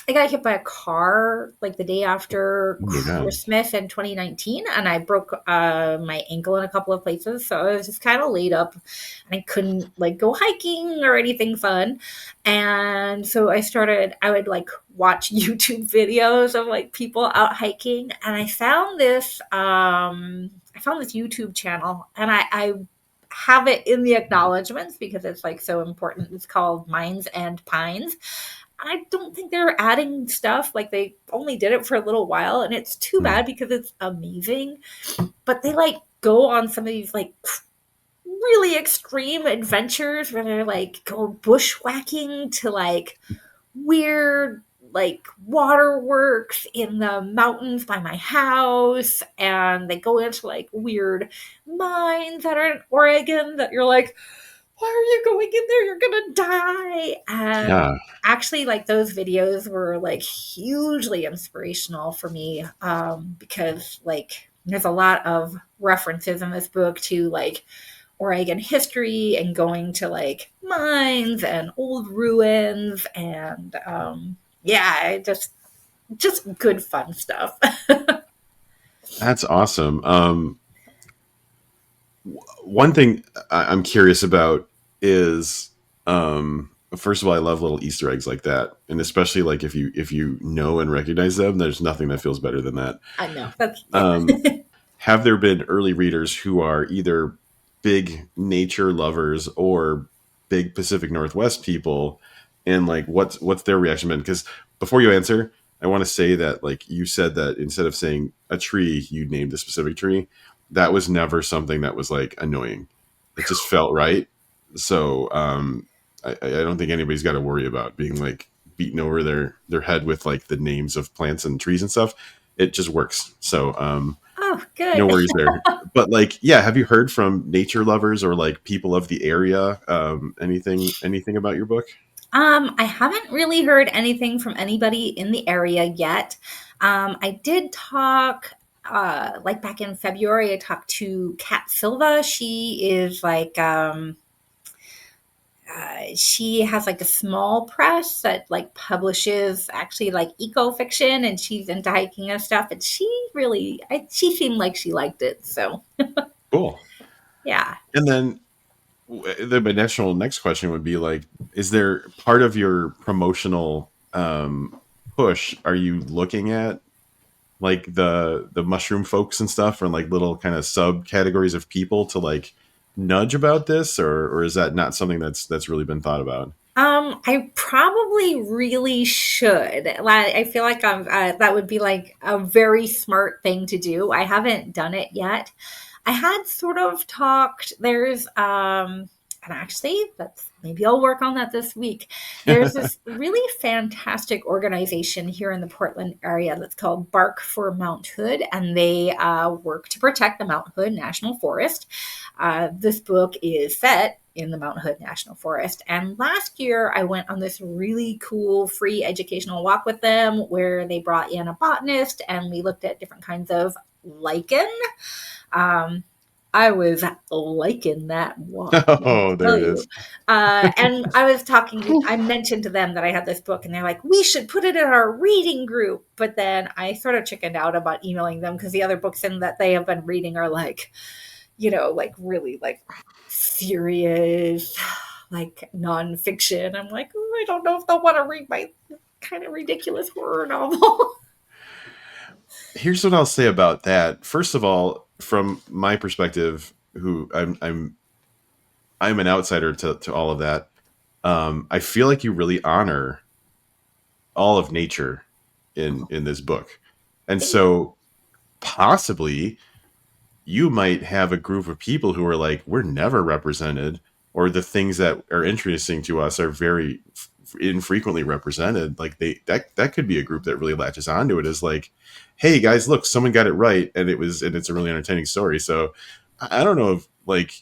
Speaker 3: I got hit by a car like the day after
Speaker 2: Oh my God.
Speaker 3: Christmas in 2019, and I broke my ankle in a couple of places. So I was just kind of laid up, and I couldn't like go hiking or anything fun. And so I would like watch YouTube videos of like people out hiking, and I found this YouTube channel, and I have it in the acknowledgments because it's like so important. It's called Minds and Pines. I don't think they're adding stuff. Like they only did it for a little while, and it's too bad because it's amazing. But they like go on some of these like really extreme adventures where they're like go bushwhacking to like weird like waterworks in the mountains by my house, and they go into like weird mines that are in Oregon that you're like, why are you going in there? You're gonna die. And
Speaker 2: Yeah.
Speaker 3: actually, like those videos were like hugely inspirational for me, because like there's a lot of references in this book to like Oregon history and going to like mines and old ruins, and yeah, just good fun stuff.
Speaker 2: That's awesome. One thing I'm curious about is, first of all, I love little Easter eggs like that, and especially like if you know and recognize them, there's nothing that feels better than that.
Speaker 3: I know that's yeah.
Speaker 2: Um, have there been early readers who are either big nature lovers or big Pacific Northwest people, and like what's their reaction been? Because before you answer, I want to say that like you said that instead of saying a tree, you named a specific tree. That was never something that was like annoying. It just felt right. So I don't think anybody's got to worry about being like beaten over their head with like the names of plants and trees and stuff. It just works. So
Speaker 3: Oh,
Speaker 2: no
Speaker 3: good.
Speaker 2: worries there. But like, yeah, have you heard from nature lovers or like people of the area? Anything about your book?
Speaker 3: I haven't really heard anything from anybody in the area yet. I did talk, like back in February, I talked to Kat Silva. She is like, she has like a small press that like publishes actually like eco fiction, and she's into hiking and stuff. And she seemed like she liked it. So
Speaker 2: Cool.
Speaker 3: yeah.
Speaker 2: And then my natural next question would be like, is there part of your promotional push? Are you looking at like the mushroom folks and stuff, or like little kind of subcategories of people to like nudge about this, or is that not something that's really been thought about?
Speaker 3: I probably really should. Like, I feel like that would be like a very smart thing to do. I haven't done it yet. I had sort of talked. And actually, that's maybe I'll work on that this week. There's this really fantastic organization here in the Portland area that's called Bark for Mount Hood, and they work to protect the Mount Hood National Forest. This book is set in the Mount Hood National Forest. And last year, I went on this really cool free educational walk with them where they brought in a botanist and we looked at different kinds of lichen. Um, I was liking that walk, let me
Speaker 2: Oh, there
Speaker 3: tell
Speaker 2: it
Speaker 3: you.
Speaker 2: is.
Speaker 3: And I mentioned to them that I had this book, and they're like, we should put it in our reading group. But then I sort of chickened out about emailing them because the other books in that they have been reading are like, like really like serious, like nonfiction. I'm like, oh, I don't know if they'll want to read my kind of ridiculous horror novel.
Speaker 2: Here's what I'll say about that. First of all, from my perspective, who I'm an outsider to all of that. I feel like you really honor all of nature in this book, and
Speaker 3: Thank you.
Speaker 2: so possibly you might have a group of people who are like, we're never represented, or the things that are interesting to us are very infrequently represented. Like that could be a group that really latches onto it, as like, hey guys, look, someone got it right, and it's a really entertaining story. So I don't know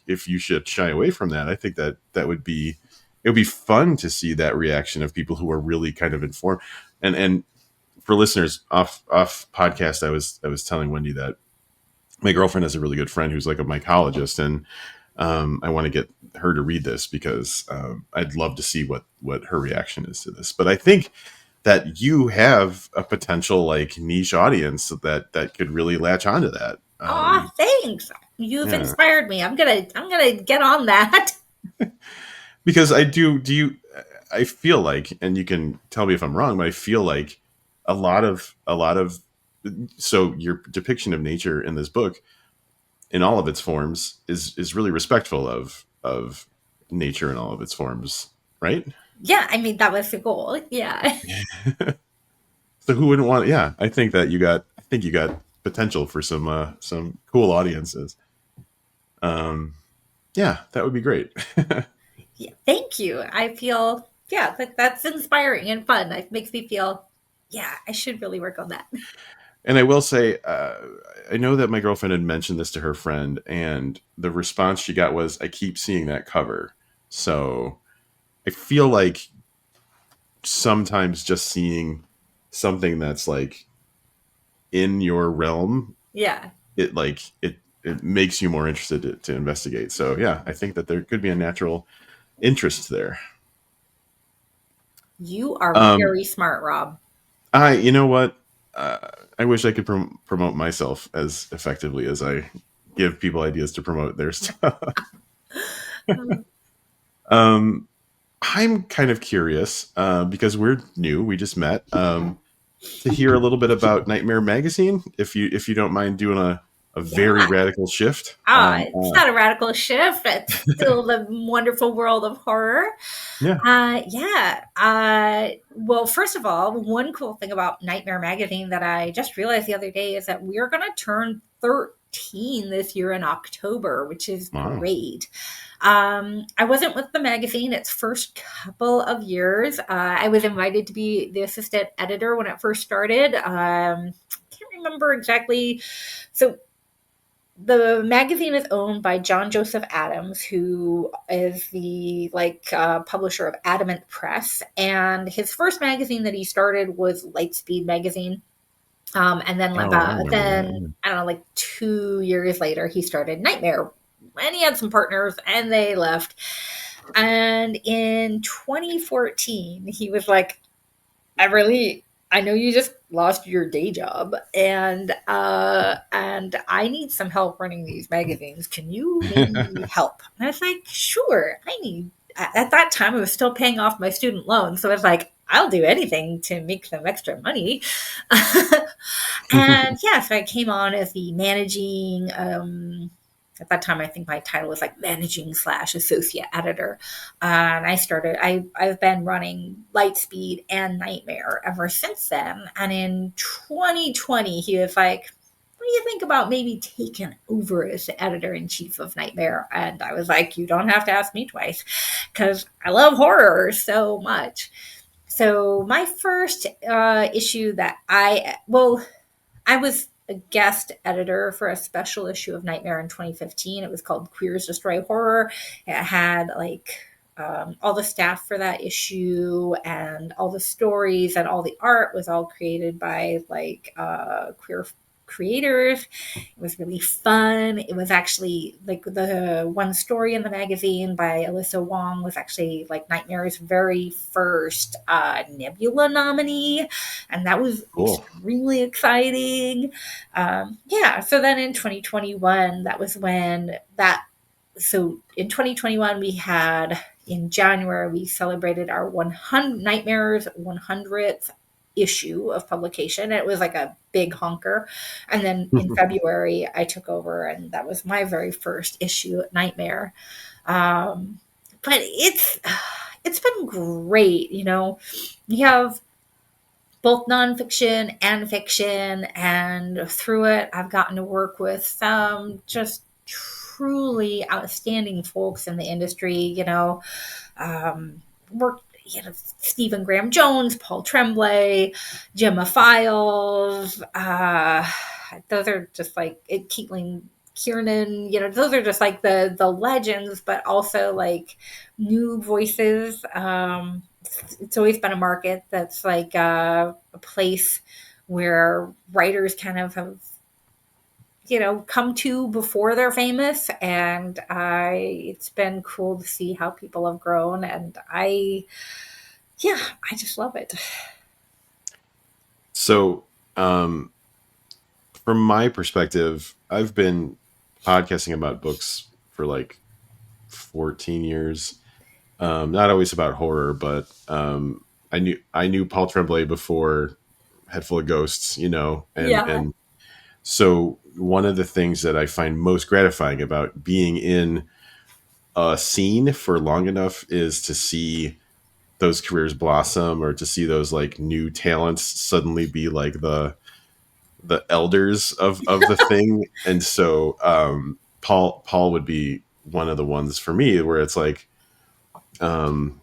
Speaker 2: if you should shy away from that. I think that would be, it would be fun to see that reaction of people who are really kind of informed. And for listeners off podcast, I was telling Wendy that my girlfriend has a really good friend who's like a mycologist, and I want to get her to read this because I'd love to see what her reaction is to this. But I think that you have a potential like niche audience that could really latch onto that.
Speaker 3: Aw, thanks. You've
Speaker 2: Yeah,
Speaker 3: inspired me. I'm gonna get on that.
Speaker 2: because I feel like, and you can tell me if I'm wrong, but I feel like a lot of so your depiction of nature in this book in all of its forms is really respectful of nature in all of its forms, right?
Speaker 3: Yeah, I mean that was the goal. Yeah.
Speaker 2: So who wouldn't want? Yeah, I think you got potential for some cool audiences. Um, yeah, that would be great.
Speaker 3: Yeah, thank you. I feel yeah, that's inspiring and fun. It makes me feel yeah, I should really work on that.
Speaker 2: And I will say, I know that my girlfriend had mentioned this to her friend, and the response she got was, "I keep seeing that cover." So I feel like sometimes just seeing something that's like in your realm,
Speaker 3: Yeah.
Speaker 2: it makes you more interested to investigate. So yeah, I think that there could be a natural interest there.
Speaker 3: You are
Speaker 2: Um,
Speaker 3: very smart, Rob.
Speaker 2: you know what? I wish I could promote myself as effectively as I give people ideas to promote their stuff. um, I'm kind of curious because we're new. We just met. To hear a little bit about Nightmare Magazine, if you don't mind doing a very
Speaker 3: Yeah.
Speaker 2: radical shift.
Speaker 3: It's not a radical shift. It's still the wonderful world of horror.
Speaker 2: Yeah.
Speaker 3: Yeah. Well, first of all, one cool thing about Nightmare Magazine that I just realized the other day is that we're going to turn 13 this year in October, which is
Speaker 2: Wow.
Speaker 3: great. I wasn't with the magazine its first couple of years. I was invited to be the assistant editor when it first started. Can't remember exactly. So the magazine is owned by John Joseph Adams, who is the publisher of Adamant Press, and his first magazine that he started was Lightspeed magazine. And then
Speaker 2: Oh, I remember
Speaker 3: then
Speaker 2: that.
Speaker 3: I don't know, like 2 years later, he started Nightmare, and he had some partners, and they left. And in 2014, he was like, I know you just lost your day job, and I need some help running these magazines. Can you maybe help?" And I was like, "Sure." At that time I was still paying off my student loan, so I was like, "I'll do anything to make some extra money."
Speaker 2: Yeah.
Speaker 3: And yeah, so I came on as the managing at that time I think my title was like managing slash associate editor. And I've been running Lightspeed and Nightmare ever since then. And in 2020 he was like, "What do you think about maybe taking over as the editor in chief of Nightmare?" And I was like, "You don't have to ask me twice, because I love horror so much." So my first issue that I was a guest editor for a special issue of Nightmare in 2015. It was called Queers Destroy Horror. It had all the staff for that issue, and all the stories and all the art was all created by queer creators. It was really fun. It was actually like the one story in the magazine by Alyssa Wong was actually like Nightmare's very first Nebula nominee, and that was
Speaker 2: Cool.
Speaker 3: extremely exciting. Yeah, so then in 2021, that was when that. So in 2021, we had in January we celebrated our 100 Nightmares 100th issue of publication. It was like a big honker. And then in February, I took over, and that was my very first issue at Nightmare. But it's been great. We have both nonfiction and fiction. And through it, I've gotten to work with some just truly outstanding folks in the industry, worked, Stephen Graham Jones, Paul Tremblay, Gemma Files. Those are just like Caitlin Kiernan, those are just like the legends, but also like new voices. It's always been a market that's like a place where writers kind of have come to before they're famous, and it's been cool to see how people have grown, and I just love it.
Speaker 2: So, from my perspective, I've been podcasting about books for like 14 years. Not always about horror, but I knew Paul Tremblay before Head Full of Ghosts, and so one of the things that I find most gratifying about being in a scene for long enough is to see those careers blossom, or to see those like new talents suddenly be like the elders of the thing. And so Paul would be one of the ones for me where it's like, um,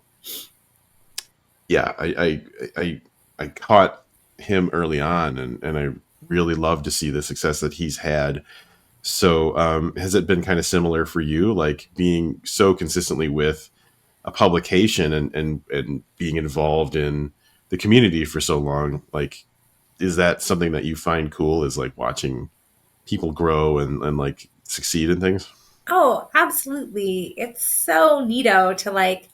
Speaker 2: yeah, I caught him early on, and I really love to see the success that he's had. So has it been kind of similar for you, like being so consistently with a publication, and being involved in the community for so long? Like, is that something that you find cool, is like watching people grow and like succeed in things?
Speaker 3: Oh, absolutely. It's so neato to like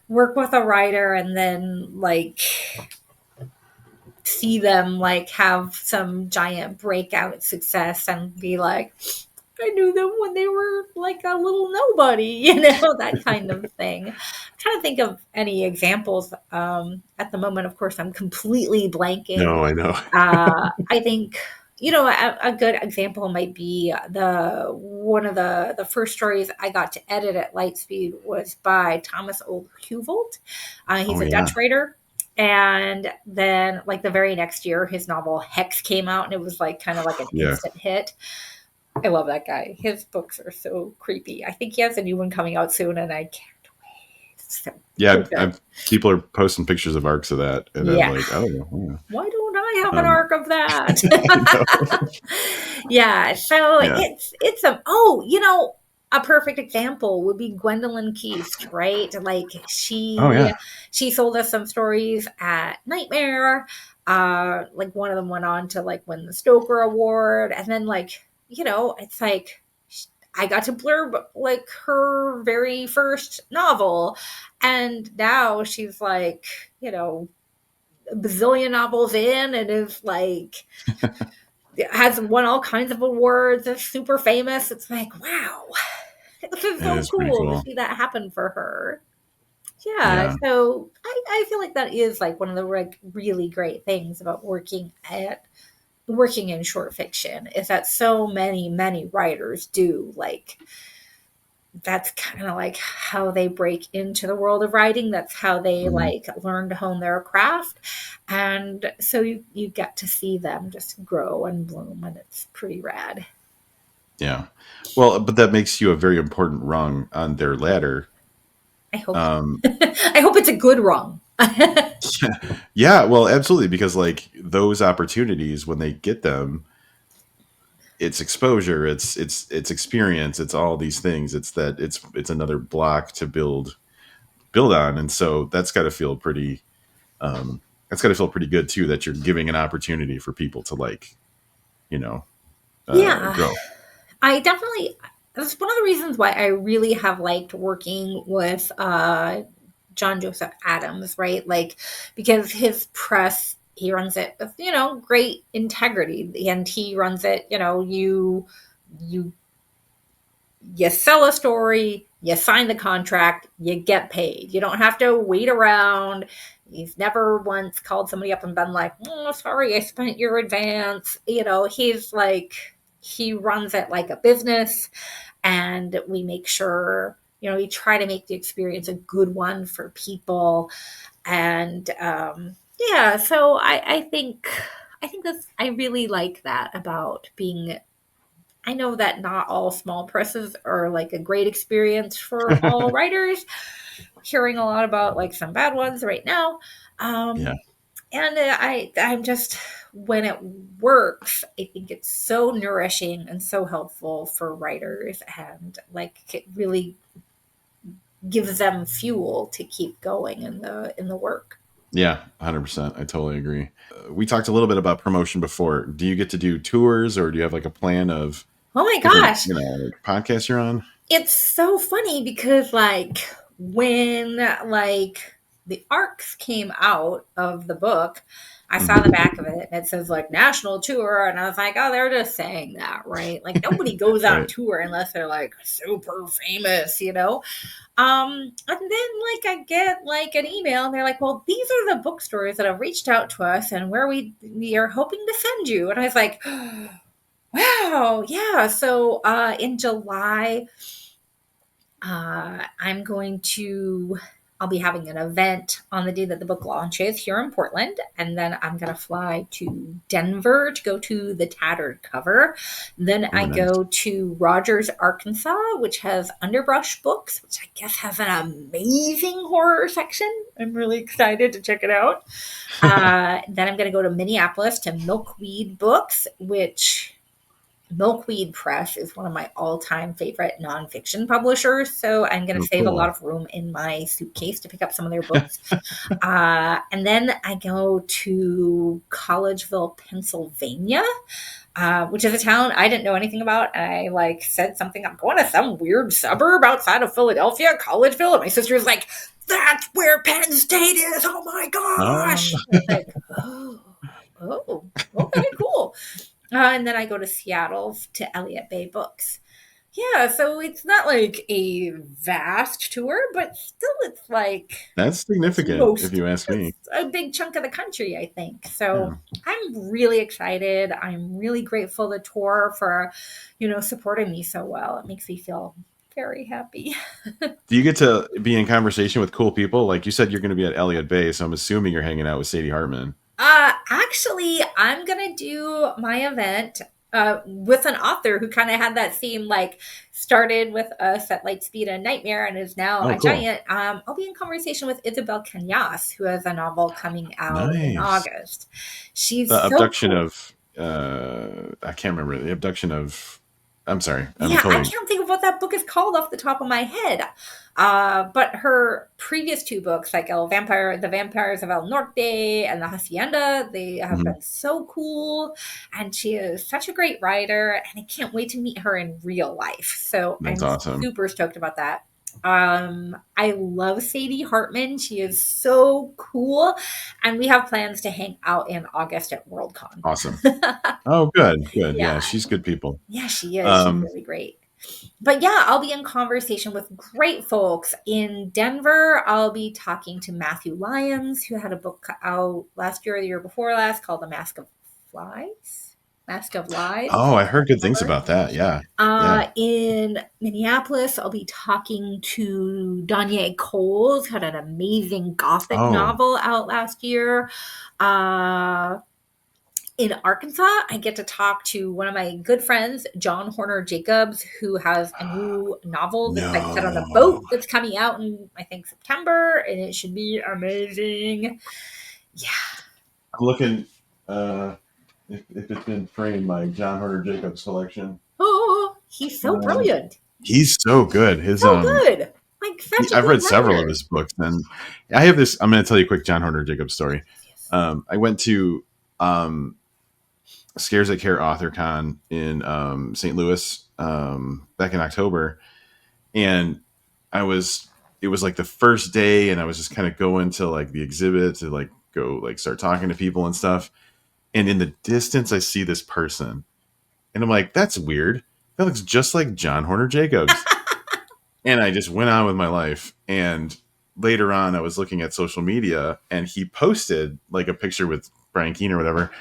Speaker 3: work with a writer and then like see them like have some giant breakout success and be like, I knew them when they were like a little nobody, that kind of thing. I'm trying to think of any examples. At the moment, of course, I'm completely blanking.
Speaker 2: No, I know.
Speaker 3: I think, a good example might be one of the first stories I got to edit at Lightspeed was by Thomas Old-Huvelt. He's
Speaker 2: Oh
Speaker 3: a
Speaker 2: yeah.
Speaker 3: Dutch writer. And then, like the very next year, his novel Hex came out, and it was like kind of like an
Speaker 2: Yeah.
Speaker 3: instant hit. I love that guy. His books are so creepy. I think he has a new one coming out soon, and I can't wait. So
Speaker 2: Yeah,
Speaker 3: good.
Speaker 2: people are posting pictures of arcs of that, and I'm
Speaker 3: Yeah.
Speaker 2: like, oh,
Speaker 3: Why don't I have an
Speaker 2: um,
Speaker 3: arc of that?
Speaker 2: I know.
Speaker 3: Yeah. So
Speaker 2: Yeah.
Speaker 3: it's a perfect example would be Gwendolyn Keast, right? Like
Speaker 2: Oh yeah.
Speaker 3: she sold us some stories at Nightmare. Like one of them went on to like win the Stoker Award, and then like it's like I got to blurb like her very first novel, and now she's like a bazillion novels in, and is like has won all kinds of awards, is super famous. It's like, wow, this is
Speaker 2: It
Speaker 3: so
Speaker 2: is pretty
Speaker 3: cool to
Speaker 2: cool.
Speaker 3: see that happen for her. Yeah,
Speaker 2: Yeah.
Speaker 3: so I feel like that is like one of the like really great things about working in short fiction is that so many writers do like that's kind of like how they break into the world of writing. That's how they
Speaker 2: Mhm.
Speaker 3: like learn to hone their craft. And so you get to see them just grow and bloom, and it's pretty rad.
Speaker 2: Yeah. Well, but that makes you a very important rung on their ladder.
Speaker 3: I hope
Speaker 2: Um,
Speaker 3: I hope it's a good wrong.
Speaker 2: yeah, well, absolutely, because like those opportunities, when they get them, it's exposure, it's experience, it's all these things. It's another block to build on, and so that's got to feel pretty good too, that you're giving an opportunity for people to like, you know,
Speaker 3: Yeah,
Speaker 2: grow.
Speaker 3: I definitely that's one of the reasons why I really have liked working with John Joseph Adams, right? Like because his press he runs it with, great integrity, and he runs it, you you sell a story, you sign the contract, you get paid. You don't have to wait around. He's never once called somebody up and been like, oh, sorry, I spent your advance. He's like, he runs it like a business, and we make sure, we try to make the experience a good one for people. And Yeah, so I think I really like that about being. I know that not all small presses are like a great experience for all writers. Hearing a lot about like some bad ones right now.
Speaker 2: Yeah.
Speaker 3: Um, and I'm just, when it works, I think it's so nourishing and so helpful for writers, and like it really gives them fuel to keep going in the work.
Speaker 2: Yeah, 100%. I totally agree. We talked a little bit about promotion before. Do you get to do tours, or do you have like a plan of
Speaker 3: Oh my
Speaker 2: different,
Speaker 3: gosh.
Speaker 2: like podcasts you're on?
Speaker 3: It's so funny because like when like the arcs came out of the book, I saw the
Speaker 2: Mhm.
Speaker 3: back of it and it says like national tour, and I was like, oh, they're just saying that, right? Like nobody goes on
Speaker 2: Right.
Speaker 3: tour unless they're like super famous, you know. And then like I get like an email and they're like, well, these are the bookstores that have reached out to us and where we are hoping to send you. And I was like, wow, yeah. So in July, I'm going to, I'll be having an event on the day that the book launches here in Portland. And then I'm going to fly to Denver to go to the Tattered Cover. Then
Speaker 2: Oh,
Speaker 3: I
Speaker 2: nice.
Speaker 3: go to Rogers, Arkansas, which has Underbrush Books, which I guess has an amazing horror section. I'm really excited to check it out. Then I'm going to go to Minneapolis to Milkweed Books, which Milkweed Press is one of my all-time favorite nonfiction publishers, so I'm going to
Speaker 2: Oh,
Speaker 3: save a lot
Speaker 2: cool.
Speaker 3: of room in my suitcase to pick up some of their books. And then I go to Collegeville, Pennsylvania, which is a town I didn't know anything about. And I like said something, I'm going to some weird suburb outside of Philadelphia, Collegeville. And my sister was like, that's where Penn State is. Oh my gosh. I was like, oh, oh, okay, cool. And then I go to Seattle to Elliott Bay Books. Yeah, so it's not like a vast tour, but still, it's like
Speaker 2: That's significant, if you ask me.
Speaker 3: it's a big chunk of the country, I think. So
Speaker 2: Yeah.
Speaker 3: I'm really excited. I'm really grateful to Tor for, supporting me so well. It makes me feel very happy.
Speaker 2: Do you get to be in conversation with cool people? Like you said, you're going to be at Elliott Bay, so I'm assuming you're hanging out with Sadie Hartman.
Speaker 3: Actually, I'm gonna do my event with an author who kind of had that same like started with us at Lightspeed and Nightmare and is now
Speaker 2: Oh,
Speaker 3: a
Speaker 2: cool.
Speaker 3: giant. I'll be in conversation with Isabel Canyas, who has a novel coming out in
Speaker 2: Nice.
Speaker 3: August. She's
Speaker 2: The
Speaker 3: so
Speaker 2: abduction
Speaker 3: cool.
Speaker 2: of, I can't remember. The abduction of, I'm sorry. I'm
Speaker 3: Yeah, I
Speaker 2: totally,
Speaker 3: can't think of what that book is called off the top of my head. But her previous two books, like The Vampires of El Norte and The Hacienda, they have
Speaker 2: Mhm.
Speaker 3: been so cool. And she is such a great writer, and I can't wait to meet her in real life. So
Speaker 2: That's
Speaker 3: I'm
Speaker 2: awesome.
Speaker 3: super stoked about that. I love Sadie Hartman. She is so cool. And we have plans to hang out in August at Worldcon.
Speaker 2: Awesome. Oh, good. Good.
Speaker 3: Yeah,
Speaker 2: Yeah. She's good people.
Speaker 3: yeah, she is. She's
Speaker 2: Um,
Speaker 3: really great. But yeah, I'll be in conversation with great folks. In Denver, I'll be talking to Matthew Lyons, who had a book out last year or the year before last called The Mask of Flies, Mask of Lies.
Speaker 2: oh, I heard good things
Speaker 3: Cover.
Speaker 2: about that. Yeah. Yeah.
Speaker 3: In Minneapolis, I'll be talking to Danye Coles, had an amazing gothic
Speaker 2: Oh,
Speaker 3: novel out last year. Uh, in Arkansas, I get to talk to one of my good friends, John Hornor Jacobs, who has a new novel that's like set on a
Speaker 2: no.
Speaker 3: boat that's coming out in, I think, September, and it should be amazing. Yeah.
Speaker 2: I'm looking, uh, if it's been framed, my John Horner Jacobs collection.
Speaker 3: Oh, he's so
Speaker 2: Uh,
Speaker 3: brilliant.
Speaker 2: he's so good. His,
Speaker 3: So good. Like, such a
Speaker 2: I've
Speaker 3: good
Speaker 2: read several of
Speaker 3: writer.
Speaker 2: his books, and I have this. I'm going to tell you a quick John Horner Jacobs story.
Speaker 3: Yes.
Speaker 2: I went to um, Scares at Care AuthorCon in St. Louis back in October, and I was. It was like the first day, and I was just kind of going to like the exhibit to like go like start talking to people and stuff. And in the distance, I see this person, and I'm like, "That's weird. That looks just like John Horner Jacobs." And I just went on with my life. And later on, I was looking at social media, and he posted like a picture with Brian Keene or whatever.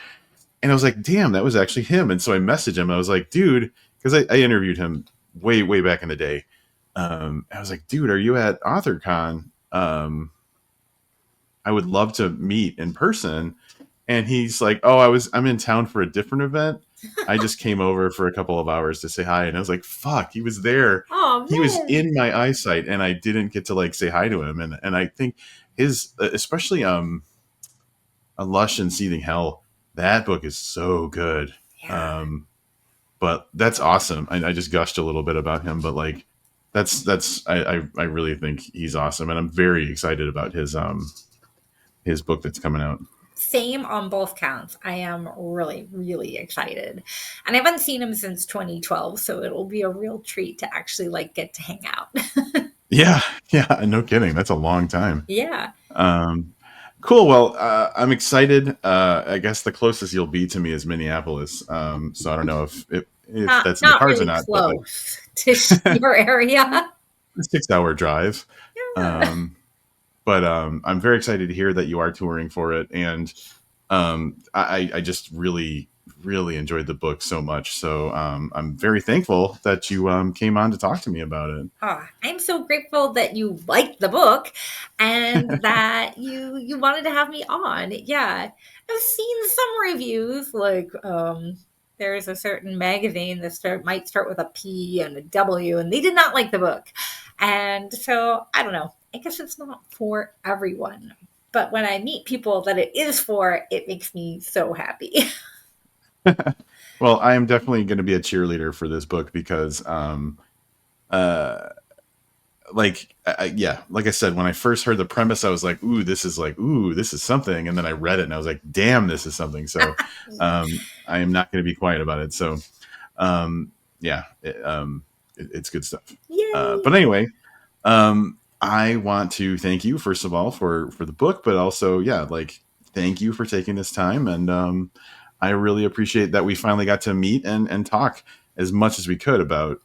Speaker 2: And I was like, damn, that was actually him. And so I messaged him. I was like, dude, because I interviewed him way, way back in the day. I was like, dude, are you at AuthorCon? I would love to meet in person. And he's like, oh, I'm in town for a different event. I just came over for a couple of hours to say hi. And I was like, fuck, he was there.
Speaker 3: Oh
Speaker 2: He was
Speaker 3: man.
Speaker 2: in my eyesight and I didn't get to like say hi to him. And I think his, especially A Lush and Seething Hell, that book is so good.
Speaker 3: Yeah.
Speaker 2: But that's awesome. I just gushed a little bit about him, but like, I really think he's awesome. And I'm very excited about his book that's coming out.
Speaker 3: Same on both counts. I am really, really excited. And I haven't seen him since 2012, so it'll be a real treat to actually like get to hang out.
Speaker 2: Yeah, yeah, no kidding. That's a long time.
Speaker 3: Yeah.
Speaker 2: Um, cool. Well, I'm excited. I guess the closest you'll be to me is Minneapolis. So I don't know if
Speaker 3: Not
Speaker 2: that's in the
Speaker 3: not
Speaker 2: cards or
Speaker 3: really
Speaker 2: not, but like
Speaker 3: close to your area.
Speaker 2: a 6 hour drive.
Speaker 3: Yeah.
Speaker 2: Um, but I'm very excited to hear that you are touring for it, and I just really really enjoyed the book so much. So I'm very thankful that you came on to talk to me about it.
Speaker 3: Oh, I'm so grateful that you liked the book and that you wanted to have me on. Yeah. I've seen some reviews like there's a certain magazine that might start with a P and a W and they did not like the book. And so I don't know. I guess it's not for everyone. But when I meet people that it is for, it makes me so happy.
Speaker 2: Well, I am definitely going to be a cheerleader for this book because uh, yeah, like I said, when I first heard the premise, I was ooh, this is something. And then I read it and I was like, damn, this is something. So I am not going to be quiet about it. So yeah, it's good stuff.
Speaker 3: Yay.
Speaker 2: But anyway, I want to thank you first of all for the book, but also, yeah, like thank you for taking this time. And I really appreciate that we finally got to meet and talk as much as we could about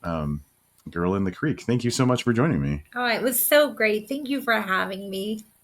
Speaker 2: um, Girl in the Creek. Thank you so much for joining me.
Speaker 3: Oh, it was so great. Thank you for having me.